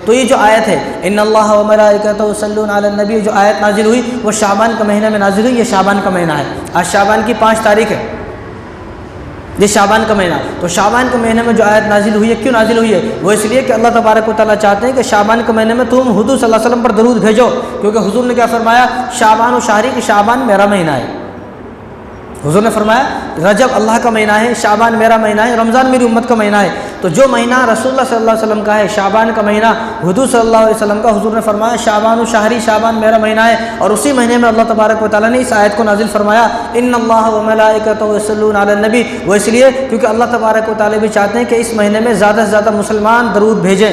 تو یہ جو آیت ہے ان اللہ و ملائکتہ یصلون علی النبی، جو آیت نازل ہوئی وہ شعبان کے مہینے میں نازل ہوئی۔ یہ شعبان کا مہینہ ہے، آج شعبان کی 5 تاریخ ہے، یہ شعبان کا مہینہ۔ تو شعبان کے مہینے میں جو آیت نازل ہوئی ہے، کیوں نازل ہوئی ہے؟ وہ اس لیے کہ اللہ تبارک و تعالیٰ چاہتے ہیں کہ شعبان کے مہینے میں تم حضور صلی اللہ علیہ وسلم پر درود بھیجو، کیونکہ حضور نے کیا فرمایا؟ شعبان و شہری، کہ شعبان میرا مہینہ ہے۔ حضور نے فرمایا رجب اللہ کا مہینہ ہے، شعبان میرا مہینہ ہے، رمضان میری امت کا مہینہ ہے۔ تو جو مہینہ رسول اللہ صلی اللہ علیہ وسلم کا ہے، شعبان کا مہینہ حضور صلی اللہ علیہ وسلم کا، حضور نے فرمایا شعبان و شہری، شعبان میرا مہینہ ہے۔ اور اسی مہینے میں اللہ تبارک و تعالیٰ نے اس آیت کو نازل فرمایا ان اللہ و ملائکتہ یصلون علی النبی۔ وہ اس لیے کیونکہ اللہ تبارک و تعالیٰ بھی چاہتے ہیں کہ اس مہینے میں زیادہ سے زیادہ مسلمان درود بھیجیں،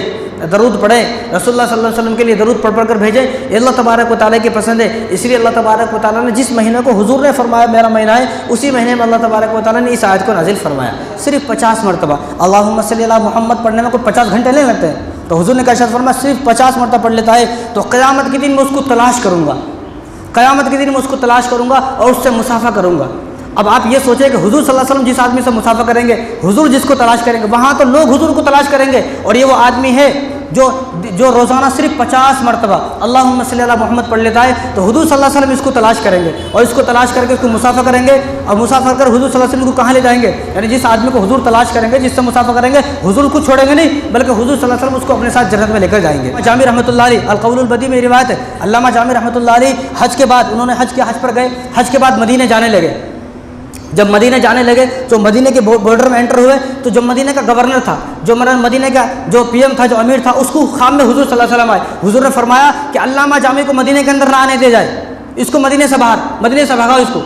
درود پڑھیں، رسول اللہ صلی اللہ علیہ وسلم کے لیے درود پڑھ کر بھیجیں۔ یہ اللہ تبارک و تعالیٰ کی پسند ہے۔ اس لیے اللہ تبارک و تعالیٰ نے جس مہینے کو حضور نے فرمایا میرا مہینہ ہے، اسی مہینے میں اللہ تبارک و تعالیٰ نے اس آیت کو نازل فرمایا۔ صرف 50 مرتبہ اللہم صلی علی محمد پڑھنے میں کوئی 50 گھنٹے نہیں لگتے ہیں۔ تو حضور نے کیا ارشاد فرمایا؟ صرف 50 مرتبہ پڑھ لیتا ہے تو قیامت کے دن میں اس کو تلاش کروں گا، قیامت کے دن میں اس کو تلاش کروں گا اور اس سے مسافہ کروں گا۔ اب آپ یہ سوچیں کہ حضور صلی اللہ علیہ وسلم جس آدمی سے مسافہ کریں گے، حضور جس کو تلاش کریں گے، وہاں تو لوگ حضور کو تلاش کریں گے، اور یہ وہ آدمی ہے جو روزانہ صرف 50 مرتبہ اللہم صلی علی محمد پڑھ لیتا ہے، تو حضور صلی اللہ علیہ وسلم اس کو تلاش کریں گے اور اس کو تلاش کر کے اس کو مسافہ کریں گے، اور مسافہ کر حضور صلی اللہ علیہ وسلم کو کہاں لے جائیں گے؟ یعنی جس آدمی کو حضور تلاش کریں گے، جس سے مسافہ کریں گے، حضور کو چھوڑیں گے نہیں، بلکہ حضور صلی اللہ علیہ وسلم اس کو اپنے ساتھ جنت میں لے کر جائیں گے۔ جامع رحمۃ اللہ علیہ القول البدی میں روایت ہے، علامہ جامع رحمۃ اللہ علیہ حج کے بعد انہوں نے حج پر گئے، حج کے بعد مدینے جانے لگے۔ جب مدینہ جانے لگے تو مدینہ کے بارڈر میں انٹر ہوئے تو جو مدینہ کا گورنر تھا، جو مدینہ کا جو پی ایم تھا، جو امیر تھا، اس کو خواب میں حضور صلی اللہ علیہ وسلم آئے۔ حضور نے فرمایا کہ علامہ جامع کو مدینہ کے اندر نہ آنے دے جائے، اس کو مدینہ سے باہر، مدینہ سے بھگاؤ اس کو۔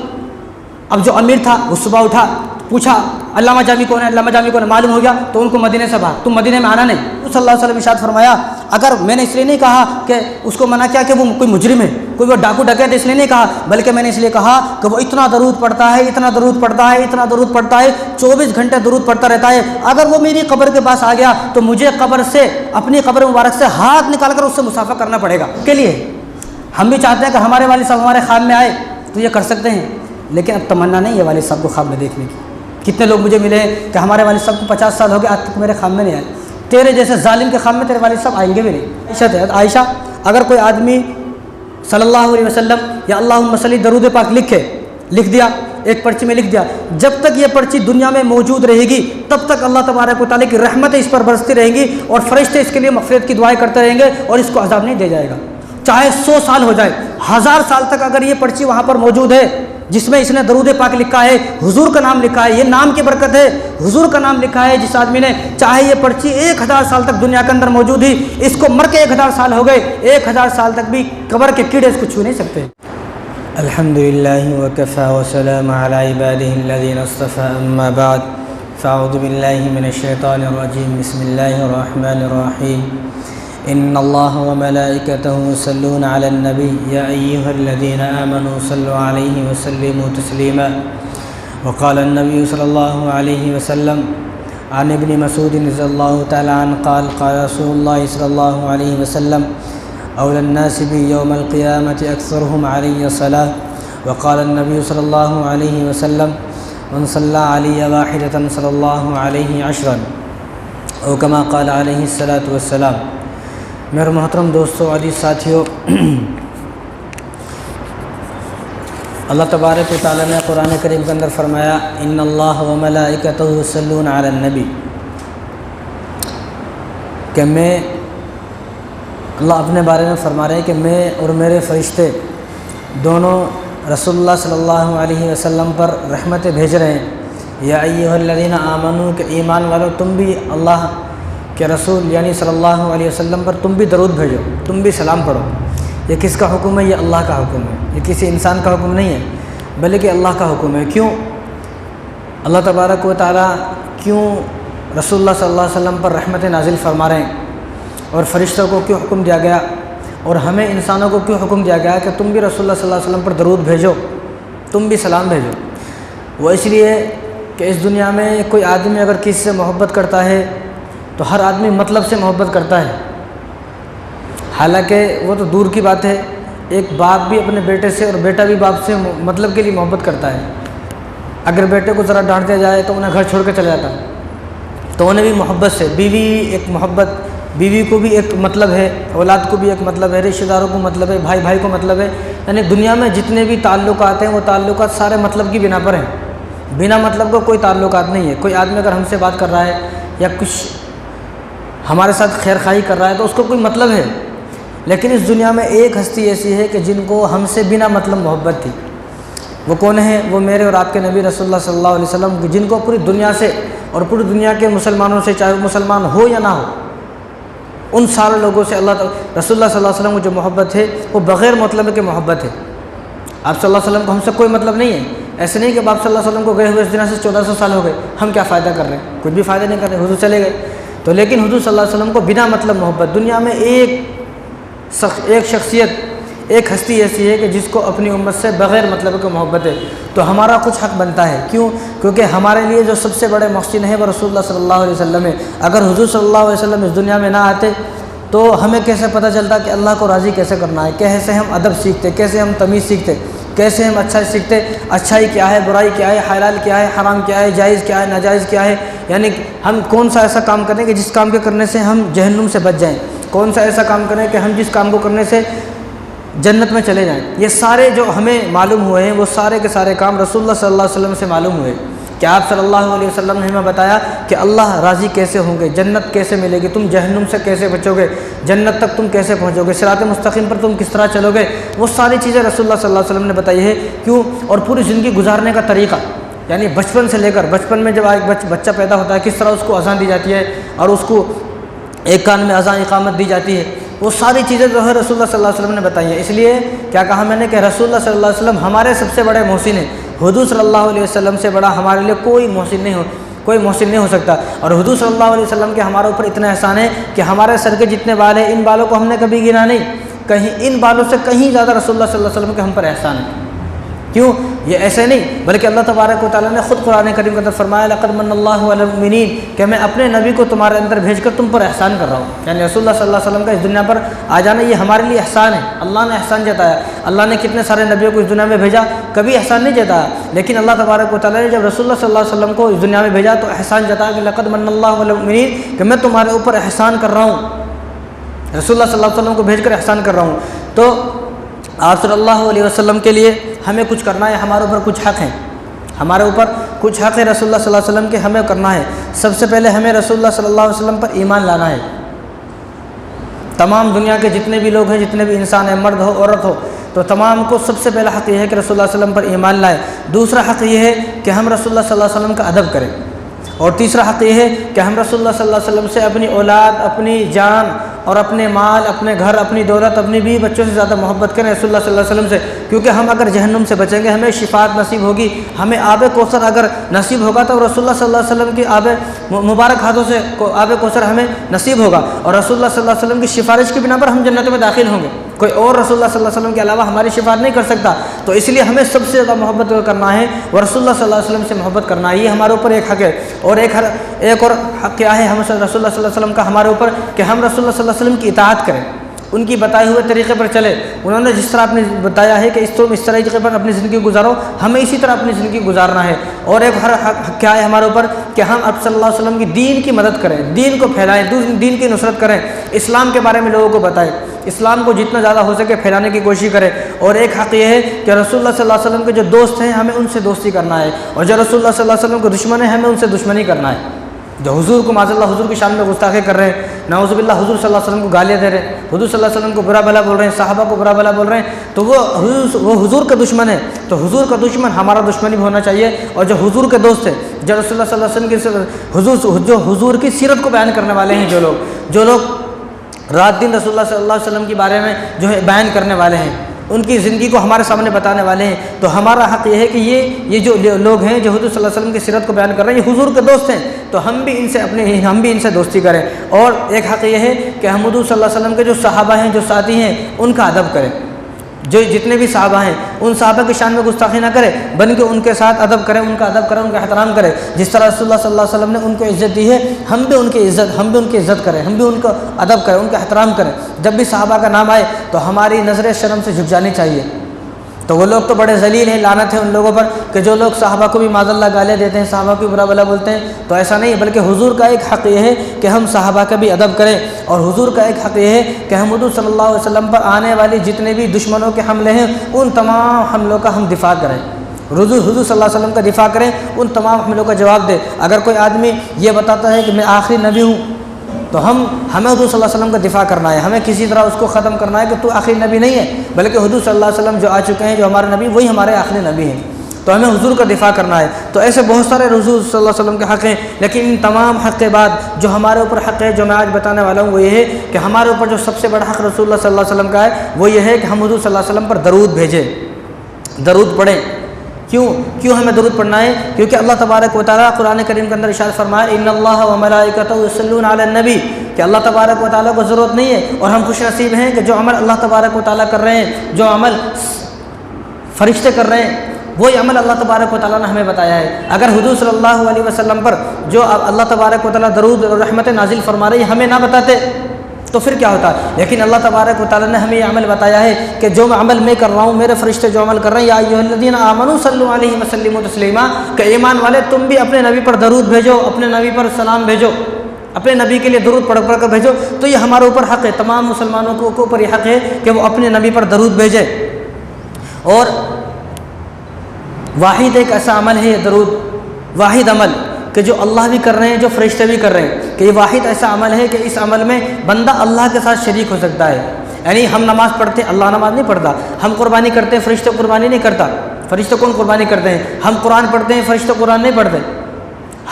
اب جو امیر تھا وہ صبح اٹھا، پوچھا علامہ جامع کون ہے، علامہ جامع کون ہے، معلوم ہو گیا تو ان کو مدینہ سے باہر، تم مدینہ میں آنا نہیں۔ صلی اللہ علیہ وسلم ارشاد فرمایا اگر میں نے اس لیے نہیں کہا کہ اس کو منع کیا کہ وہ کوئی مجرم ہے، کوئی وہ ڈاکو ڈکیت، اس لیے نہیں کہا، بلکہ میں نے اس لیے کہا کہ وہ اتنا درود پڑھتا ہے، اتنا درود پڑھتا ہے، اتنا درود پڑھتا ہے، 24 گھنٹے درود پڑھتا رہتا ہے۔ اگر وہ میری قبر کے پاس آ گیا تو مجھے قبر سے، اپنی قبر مبارک سے ہاتھ نکال کر اس سے مسافہ کرنا پڑے گا کے لیے۔ ہم بھی چاہتے ہیں کہ ہمارے والد صاحب ہمارے خواب میں آئے تو یہ کر سکتے ہیں، لیکن اب تمنا نہیں ہے والد صاحب کو خواب میں دیکھنے کی۔ کتنے لوگ مجھے ملے کہ ہمارے والد صاحب کو 50 سال ہو گئے، آج تک میرے خواب میں نہیں آئے۔ تیرے جیسے ظالم کے خواب میں تیرے والد صاحب آئیں گے بھی نہیں۔ عائشہ اگر کوئی آدمی صلی اللہ علیہ وسلم یا اللہم صلی درود پاک لکھ دیا، ایک پرچی میں لکھ دیا، جب تک یہ پرچی دنیا میں موجود رہے گی تب تک اللہ تبارک و تعالیٰ کی رحمتیں اس پر برستی رہیں گی اور فرشتے اس کے لیے مغفرت کی دعائیں کرتے رہیں گے اور اس کو عذاب نہیں دیا جائے گا۔ چاہے 100 سال ہو جائے، 1000 سال تک اگر یہ پرچی وہاں پر موجود ہے جس میں اس نے درود پاک لکھا ہے، حضور کا نام لکھا ہے، یہ نام کی برکت ہے، حضور کا نام لکھا ہے جس آدمی نے، چاہے یہ پرچی 1000 سال تک دنیا کے اندر موجود ہی، اس کو مر کے 1000 سال ہو گئے، 1000 سال تک بھی قبر کے کیڑے اس کو چھو نہیں سکتے۔ الحمدللہ وکفی وسلام علی عبادہ الذین اصطفی، اما بعد فاعوذ باللہ من الشیطان الرجیم، بسم اللہ الرحمن الرحیم۔ ان اللہ وملائکتہ یصلون علی النبی یا ایہا الذین آمنوا صلوا علیہ وسلموا تسلیما۔ وقال النبی صلی اللہ علیہ وسلم عن ابن مسعود رضی اللہ تعالی عنہ قال قال رسول اللہ صلی اللہ علیہ وسلم اولى الناس بی یوم القیامة اکثرهم علی الصلاة۔ وقال النبی صلی اللہ علیہ وسلم من صلی علی واحدة صلی اللہ علیہ عشرا، او کما قال علیہ الصلاة والسلام۔ میرے محترم دوستو، عزیز ساتھیو، اللہ تبارک و تعالیٰ نے قرآن کریم کے اندر فرمایا ان اللہ و ملائکتہ یصلون علی النبی، کہ اللہ اپنے بارے میں فرما رہے ہیں کہ میں اور میرے فرشتے دونوں رسول اللہ صلی اللہ علیہ وسلم پر رحمتیں بھیج رہے ہیں۔ یا ایھا الذین آمنوا، کہ ایمان والو تم بھی اللہ کہ رسول یعنی صلی اللہ علیہ وسلم پر تم بھی درود بھیجو، تم بھی سلام پڑھو۔ یہ کس کا حکم ہے؟ یہ اللہ کا حکم ہے، یہ کسی انسان کا حکم نہیں ہے بلکہ اللہ کا حکم ہے۔ کیوں؟ اللہ تبارک و تعالیٰ کیوں رسول اللہ صلی اللہ علیہ وسلم پر رحمت نازل فرما رہے ہیں، اور فرشتوں کو کیوں حکم دیا گیا، اور ہمیں انسانوں کو کیوں حکم دیا گیا کہ تم بھی رسول اللہ صلی اللہ علیہ وسلم پر درود بھیجو، تم بھی سلام بھیجو؟ وہ اس لیے کہ اس دنیا میں کوئی آدمی اگر کسی سے محبت کرتا ہے تو ہر آدمی مطلب سے محبت کرتا ہے، حالانکہ وہ تو دور کی بات ہے، ایک باپ بھی اپنے بیٹے سے اور بیٹا بھی باپ سے مطلب کے لیے محبت کرتا ہے۔ اگر بیٹے کو ذرا ڈانٹ دیا جائے تو انہیں گھر چھوڑ کے چلا جاتا ہے، تو انہیں بھی محبت سے، بیوی ایک محبت بیوی کو بھی ایک مطلب ہے، اولاد کو بھی ایک مطلب ہے، رشتہ داروں کو مطلب ہے، بھائی بھائی کو مطلب ہے، یعنی دنیا میں جتنے بھی تعلقات ہیں وہ تعلقات سارے مطلب کی بنا پر ہیں، بنا مطلب کو کوئی تعلقات نہیں ہے۔ کوئی آدمی اگر ہم سے بات کر رہا ہے یا کچھ ہمارے ساتھ خیر خواہی کر رہا ہے تو اس کو کوئی مطلب ہے، لیکن اس دنیا میں ایک ہستی ایسی ہے کہ جن کو ہم سے بنا مطلب محبت تھی۔ وہ کون ہے؟ وہ میرے اور آپ کے نبی رسول اللہ صلی اللہ علیہ وسلم، جن کو پوری دنیا سے اور پوری دنیا کے مسلمانوں سے، چاہے وہ مسلمان ہو یا نہ ہو، ان سارے لوگوں سے اللہ تعالی رسول اللہ صلی اللہ علیہ وسلم کو جو محبت ہے وہ بغیر مطلب کے محبت ہے۔ آپ صلی اللہ علیہ وسلم کو ہم سے کوئی مطلب نہیں ہے، ایسے نہیں کہ آپ صلی اللہ علیہ وسلم کو گئے ہوئے اس دنیا سے 1400 سال ہو گئے، ہم کیا فائدہ کر رہے ہیں؟ کچھ بھی فائدہ نہیں کر رہے، حضور چلے گئے۔ تو لیکن حضور صلی اللہ علیہ وسلم کو بنا مطلب محبت، دنیا میں ایک شخصیت، ایک ہستی ایسی ہے کہ جس کو اپنی امت سے بغیر مطلب کے محبت ہے، تو ہمارا کچھ حق بنتا ہے۔ کیوں؟ کیونکہ ہمارے لیے جو سب سے بڑے محسن ہے وہ رسول اللہ صلی اللہ علیہ وسلم ہے۔ اگر حضور صلی اللہ علیہ وسلم اس دنیا میں نہ آتے تو ہمیں کیسے پتہ چلتا کہ اللہ کو راضی کیسے کرنا ہے، کیسے ہم ادب سیکھتے، کیسے ہم تمیز سیکھتے، کیسے ہم اچھائی سیکھتے، اچھائی کیا ہے، برائی کیا ہے، حلال کیا ہے، حرام کیا ہے، جائز کیا ہے، ناجائز کیا ہے، یعنی ہم کون سا ایسا کام کریں کہ جس کام کے کرنے سے ہم جہنم سے بچ جائیں، کون سا ایسا کام کریں کہ ہم جس کام کو کرنے سے جنت میں چلے جائیں۔ یہ سارے جو ہمیں معلوم ہوئے ہیں وہ سارے کے سارے کام رسول اللہ صلی اللہ علیہ وسلم سے معلوم ہوئے کہ آپ صلی اللہ علیہ وسلم نے ہمیں بتایا کہ اللہ راضی کیسے ہوں گے، جنت کیسے ملے گی، تم جہنم سے کیسے بچو گے، جنت تک تم کیسے پہنچو گے، صراط مستقیم پر تم کس طرح چلو گے، وہ ساری چیزیں رسول اللہ صلی اللہ علیہ وسلم نے بتائی ہے۔ کیوں؟ اور پوری زندگی گزارنے کا طریقہ، یعنی بچپن سے لے کر، بچپن میں جب ایک بچہ پیدا ہوتا ہے کس طرح اس کو اذان دی جاتی ہے اور اس کو ایک کان میں اذان اقامت دی جاتی ہے، وہ ساری چیزیں جو ہے رسول اللہ صلی اللہ علیہ وسلم نے بتائی ہیں۔ اس لیے کیا کہا میں نے کہ رسول اللہ صلی اللہ علیہ وسلم ہمارے سب سے بڑے محسن ہیں، حضور صلی اللہ علیہ وسلم سے بڑا ہمارے لیے کوئی محسن نہیں ہو سکتا۔ اور حضور صلی اللہ علیہ وسلم کے ہمارے اوپر اتنا احسان ہے کہ ہمارے سر کے جتنے بال ہیں ان بالوں کو ہم نے کبھی گنا نہیں، کہیں ان بالوں سے کہیں زیادہ رسول اللہ صلی اللہ علیہ وسلم کے ہم پر احسان ہے۔ کیوں؟ یہ ایسے نہیں بلکہ اللہ تبارک و تعالیٰ نے خود قرآن کریم کے اندر فرمایا لقد من اللہ علی المؤمنین، کہ میں اپنے نبی کو تمہارے اندر بھیج کر تم پر احسان کر رہا ہوں، یعنی رسول اللہ صلی اللہ علیہ وسلم کا اس دنیا پر آ جانا یہ ہمارے لیے احسان ہے۔ اللہ نے احسان جتایا، اللہ نے کتنے سارے نبیوں کو اس دنیا میں بھیجا، کبھی احسان نہیں جتایا، لیکن اللہ تبارک و تعالیٰ نے جب رسول اللہ صلی اللہ علیہ وسلم کو اس دنیا میں بھیجا تو احسان جتایا کہ لقد من اللہ علی المؤمنین، کہ میں تمہارے اوپر احسان کر رہا ہوں، رسول اللہ صلی اللہ علیہ وسلم کو بھیج کر احسان کر رہا ہوں۔ تو آپ صلی اللہ علیہ وسلم کے لیے ہمیں کچھ کرنا ہے، ہمارے اوپر کچھ حق ہیں، ہمارے اوپر کچھ حق ہے رسول اللہ صلی اللہ علیہ وسلم کے، ہمیں کرنا ہے۔ سب سے پہلے ہمیں رسول اللہ صلی اللہ علیہ وسلم پر ایمان لانا ہے۔ تمام دنیا کے جتنے بھی لوگ ہیں، جتنے بھی انسان ہیں، مرد ہو عورت ہو، تو تمام کو سب سے پہلا حق یہ ہے کہ رسول اللہ صلی اللہ علیہ وسلم پر ایمان لائے۔ دوسرا حق یہ ہے کہ ہم رسول اللہ صلی اللہ علیہ وسلم کا ادب کریں، اور تیسرا حق یہ ہے کہ ہم رسول اللہ صلی اللہ علیہ وسلم سے اپنی اولاد، اپنی جان اور اپنے مال، اپنے گھر، اپنی دولت، اپنی بیوی بچوں سے زیادہ محبت کریں رسول اللہ صلی اللہ علیہ وسلم سے، کیونکہ ہم اگر جہنم سے بچیں گے، ہمیں شفاعت نصیب ہوگی، ہمیں آب کوثر اگر نصیب ہوگا تو رسول اللہ صلی اللہ علیہ وسلم کی آب مبارک ہاتھوں سے آب کوثر ہمیں نصیب ہوگا، اور رسول اللہ صلی اللہ علیہ وسلم کی سفارش کی بنا پر ہم جنت میں داخل ہوں گے، کوئی اور رسول اللہ صلی اللہ علیہ وسلم کے علاوہ ہماری شفاعت نہیں کر سکتا۔ تو اس لیے ہمیں سب سے زیادہ محبت کرنا ہے اور رسول اللہ صلی اللہ علیہ وسلم سے محبت کرنا ہے، یہ ہمارے اوپر ایک حق ہے۔ اور ایک اور حق کیا ہے ہم رسول اللہ صلی اللہ علیہ وسلم کا ہمارے اوپر، کہ ہم رسول اللہ صلی اللہ علیہ وسلم کی اطاعت کریں، ان کی بتائے ہوئے طریقے پر چلے، انہوں نے جس طرح اپنے بتایا ہے کہ تم اس طریقے پر اپنی زندگی گزارو، ہمیں اسی طرح اپنی زندگی گزارنا ہے۔ اور ایک حق کیا ہے ہمارے اوپر کہ ہم اب صلی اللہ علیہ وسلم کی دین کی مدد کریں، دین کو پھیلائیں، دین کی نصرت کریں، اسلام کے بارے میں لوگوں کو بتائیں، اسلام کو جتنا زیادہ ہو سکے پھیلانے کی کوشش کریں۔ اور ایک حق یہ ہے کہ رسول اللہ صلی اللہ علیہ وسلم کے جو دوست ہیں ہمیں ان سے دوستی کرنا ہے، اور جو رسول اللہ صلی اللہ علیہ وسلم کے دشمن ہیں ہمیں ان سے دشمنی کرنا ہے۔ جو حضور کو معاذ اللہ حضور کی شان میں گستاخی کر رہے ہیں، نعوذ باللہ حضور صلی اللہ علیہ وسلم کو گالیاں دے رہے ہیں، حضور صلی اللہ علیہ وسلم کو برا بھلا بول رہے ہیں، صحابہ کو برا بھلا بول رہے ہیں، تو وہ حضور کا دشمن ہے۔ تو حضور کا دشمن ہمارا دشمن بھی ہونا چاہیے، اور جو حضور کے دوست ہیں، جو رسول اللہ صلی اللہ علیہ وسلم کی جو حضور کی سیرت کو بیان کرنے والے ہیں، جو لوگ رات دن رسول اللہ صلی اللہ علیہ وسلم کے بارے میں جو ہے بیان کرنے والے ہیں، ان کی زندگی کو ہمارے سامنے بتانے والے ہیں، تو ہمارا حق یہ ہے کہ یہ جو لوگ ہیں جو حضور صلی اللہ علیہ وسلم کی سیرت کو بیان کر رہے ہیں، یہ حضور کے دوست ہیں، تو ہم بھی ان سے دوستی کریں۔ اور ایک حق یہ ہے کہ ہم حضور صلی اللہ علیہ وسلم کے جو صحابہ ہیں، جو ساتھی ہیں، ان کا ادب کریں، جو جتنے بھی صحابہ ہیں ان صحابہ کی شان میں گستاخی نہ کرے، بلکہ ان کے ساتھ ادب کریں، ان کا ادب کریں، ان کا احترام کریں، جس طرح رسول اللہ صلی اللہ علیہ وسلم نے ان کو عزت دی ہے، ہم بھی ان کی عزت کریں، ہم بھی ان کا ادب کریں، ان کا احترام کریں۔ جب بھی صحابہ کا نام آئے تو ہماری نظر شرم سے جھک جانی چاہیے، تو وہ لوگ تو بڑے ذلیل ہیں، لعنت ہے ان لوگوں پر کہ جو لوگ صحابہ کو بھی معاذ اللہ گالیں دیتے ہیں، صحابہ کو برا بلا بولتے ہیں۔ تو ایسا نہیں، بلکہ حضور کا ایک حق یہ ہے کہ ہم صحابہ کا بھی ادب کریں، اور حضور کا ایک حق یہ ہے کہ ہم حضور صلی اللہ علیہ وسلم پر آنے والی جتنے بھی دشمنوں کے حملے ہیں ان تمام حملوں کا ہم دفاع کریں، حضور صلی اللہ علیہ وسلم کا دفاع کریں، ان تمام حملوں کا جواب دیں۔ اگر کوئی آدمی یہ بتاتا ہے کہ میں آخری نبی ہوں، تو ہمیں حضور صلی اللہ علیہ وسلم کا دفاع کرنا ہے، ہمیں کسی طرح اس کو ختم کرنا ہے کہ تو آخری نبی نہیں ہے، بلکہ حضور صلی اللہ علیہ وسلم جو آ چکے ہیں، جو ہمارے نبی، وہی ہمارے آخری نبی ہیں، تو ہمیں حضور کا دفاع کرنا ہے۔ تو ایسے بہت سارے حضور صلی اللہ علیہ وسلم کے حق ہیں، لیکن ان تمام حق کے بعد جو ہمارے اوپر حق ہے، جو میں آج بتانے والا ہوں، وہ یہ ہے کہ ہمارے اوپر جو سب سے بڑا حق رسول اللہ صلی اللہ علیہ وسلم کا ہے وہ یہ ہے کہ ہم حضور صلی اللہ علیہ وسلم پر درود بھیجیں، درود پڑھیں۔ کیوں ہمیں درود پڑھنا ہے؟ کیونکہ اللہ تبارک و تعالیٰ قرآن کریم کے اندر ارشاد فرمایا ان اللہ و ملائکتہ یصلون علی النبی، کہ اللہ تبارک و تعالیٰ کو ضرورت نہیں ہے، اور ہم خوش نصیب ہیں کہ جو عمل اللہ تبارک و تعالیٰ کر رہے ہیں، جو عمل فرشتے کر رہے ہیں، وہی عمل اللہ تبارک و تعالیٰ نے ہمیں بتایا ہے۔ اگر حضور صلی اللہ علیہ وسلم پر جو اللہ تبارک و تعالیٰ درود اور رحمت نازل فرما رہے ہیں ہمیں نہ بتاتے تو پھر کیا ہوتا؟ لیکن اللہ تبارک و تعالیٰ نے ہمیں یہ عمل بتایا ہے کہ جو عمل میں کر رہا ہوں، میرے فرشتے جو عمل کر رہے ہیں، یا ایھا الذین آمنوا صلوا علیہ وسلموا تسلیما، کہ ایمان والے تم بھی اپنے نبی پر درود بھیجو، اپنے نبی پر سلام بھیجو، اپنے نبی کے لیے درود پڑھ کر بھیجو۔ تو یہ ہمارے اوپر حق ہے، تمام مسلمانوں کو اوپر یہ حق ہے کہ وہ اپنے نبی پر درود بھیجے۔ اور واحد ایک ایسا عمل ہے، یہ درود واحد عمل کہ جو اللہ بھی کر رہے ہیں، جو فرشتے بھی کر رہے ہیں، کہ یہ واحد ایسا عمل ہے کہ اس عمل میں بندہ اللہ کے ساتھ شریک ہو سکتا ہے۔ یعنی ہم نماز پڑھتے ہیں، اللہ نماز نہیں پڑھتا، ہم قربانی کرتے ہیں، فرشتے قربانی نہیں کرتا، فرشتے کون قربانی کرتے ہیں؟ ہم قرآن پڑھتے ہیں، فرشتے قرآن نہیں پڑھتے۔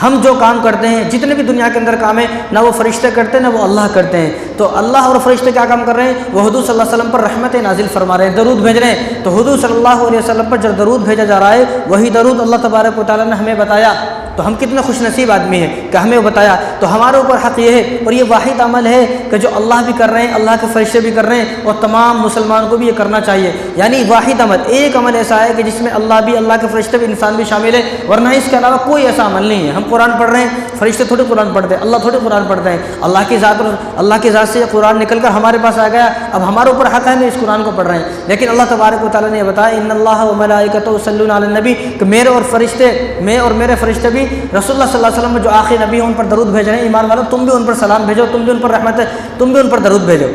ہم جو کام کرتے ہیں، جتنے بھی دنیا کے اندر کام ہے، نہ وہ فرشتے کرتے ہیں نہ وہ اللہ کرتے ہیں۔ تو اللہ اور فرشتے کیا کام کر رہے ہیں؟ وہ حضور صلی اللہ علیہ وسلم پر رحمت نازل فرما رہے ہیں، درود بھیج رہے ہیں۔ تو حضور صلی اللہ علیہ وسلم پر جو درود بھیجا جا رہا ہے وہی درود اللہ تبارک و تعالیٰ نے ہمیں بتایا۔ تو ہم کتنے خوش نصیب آدمی ہیں کہ ہمیں وہ بتایا۔ تو ہمارے اوپر حق یہ ہے، اور یہ واحد عمل ہے کہ جو اللہ بھی کر رہے ہیں، اللہ کے فرشتے بھی کر رہے ہیں، اور تمام مسلمان کو بھی یہ کرنا چاہیے۔ یعنی واحد عمل، ایک عمل ایسا ہے کہ جس میں اللہ بھی، اللہ کے فرشتے بھی، انسان بھی شامل ہے، ورنہ اس کے علاوہ کوئی ایسا عمل نہیں ہے۔ ہم قرآن پڑھ رہے ہیں، فرشتے تھوڑے قرآن پڑھتے ہیں، اللہ تھوڑے قرآن پڑھتے ہیں، اللہ کی ذات، اللہ کی ذات سے یہ قرآن نکل کر ہمارے پاس آ گیا، اب ہمارے اوپر حق ہے ہم اس قرآن کو پڑھ رہے ہیں۔ لیکن اللہ تبارک و تعالیٰ نے یہ بتایا ان اللہ و ملائکتہ یصلون علی النبی، کہ میرے اور فرشتے، میں اور میرے فرشتے بھی رسول اللہ صلی اللہ علیہ وسلم جو آخری نبی ہیں ان پر درود بھیج رہے ہیں۔ ایمان والو تم بھی ان پر سلام بھیجو، تم بھی ان پر رحمت ہے، تم بھی ان پر درود بھیجو۔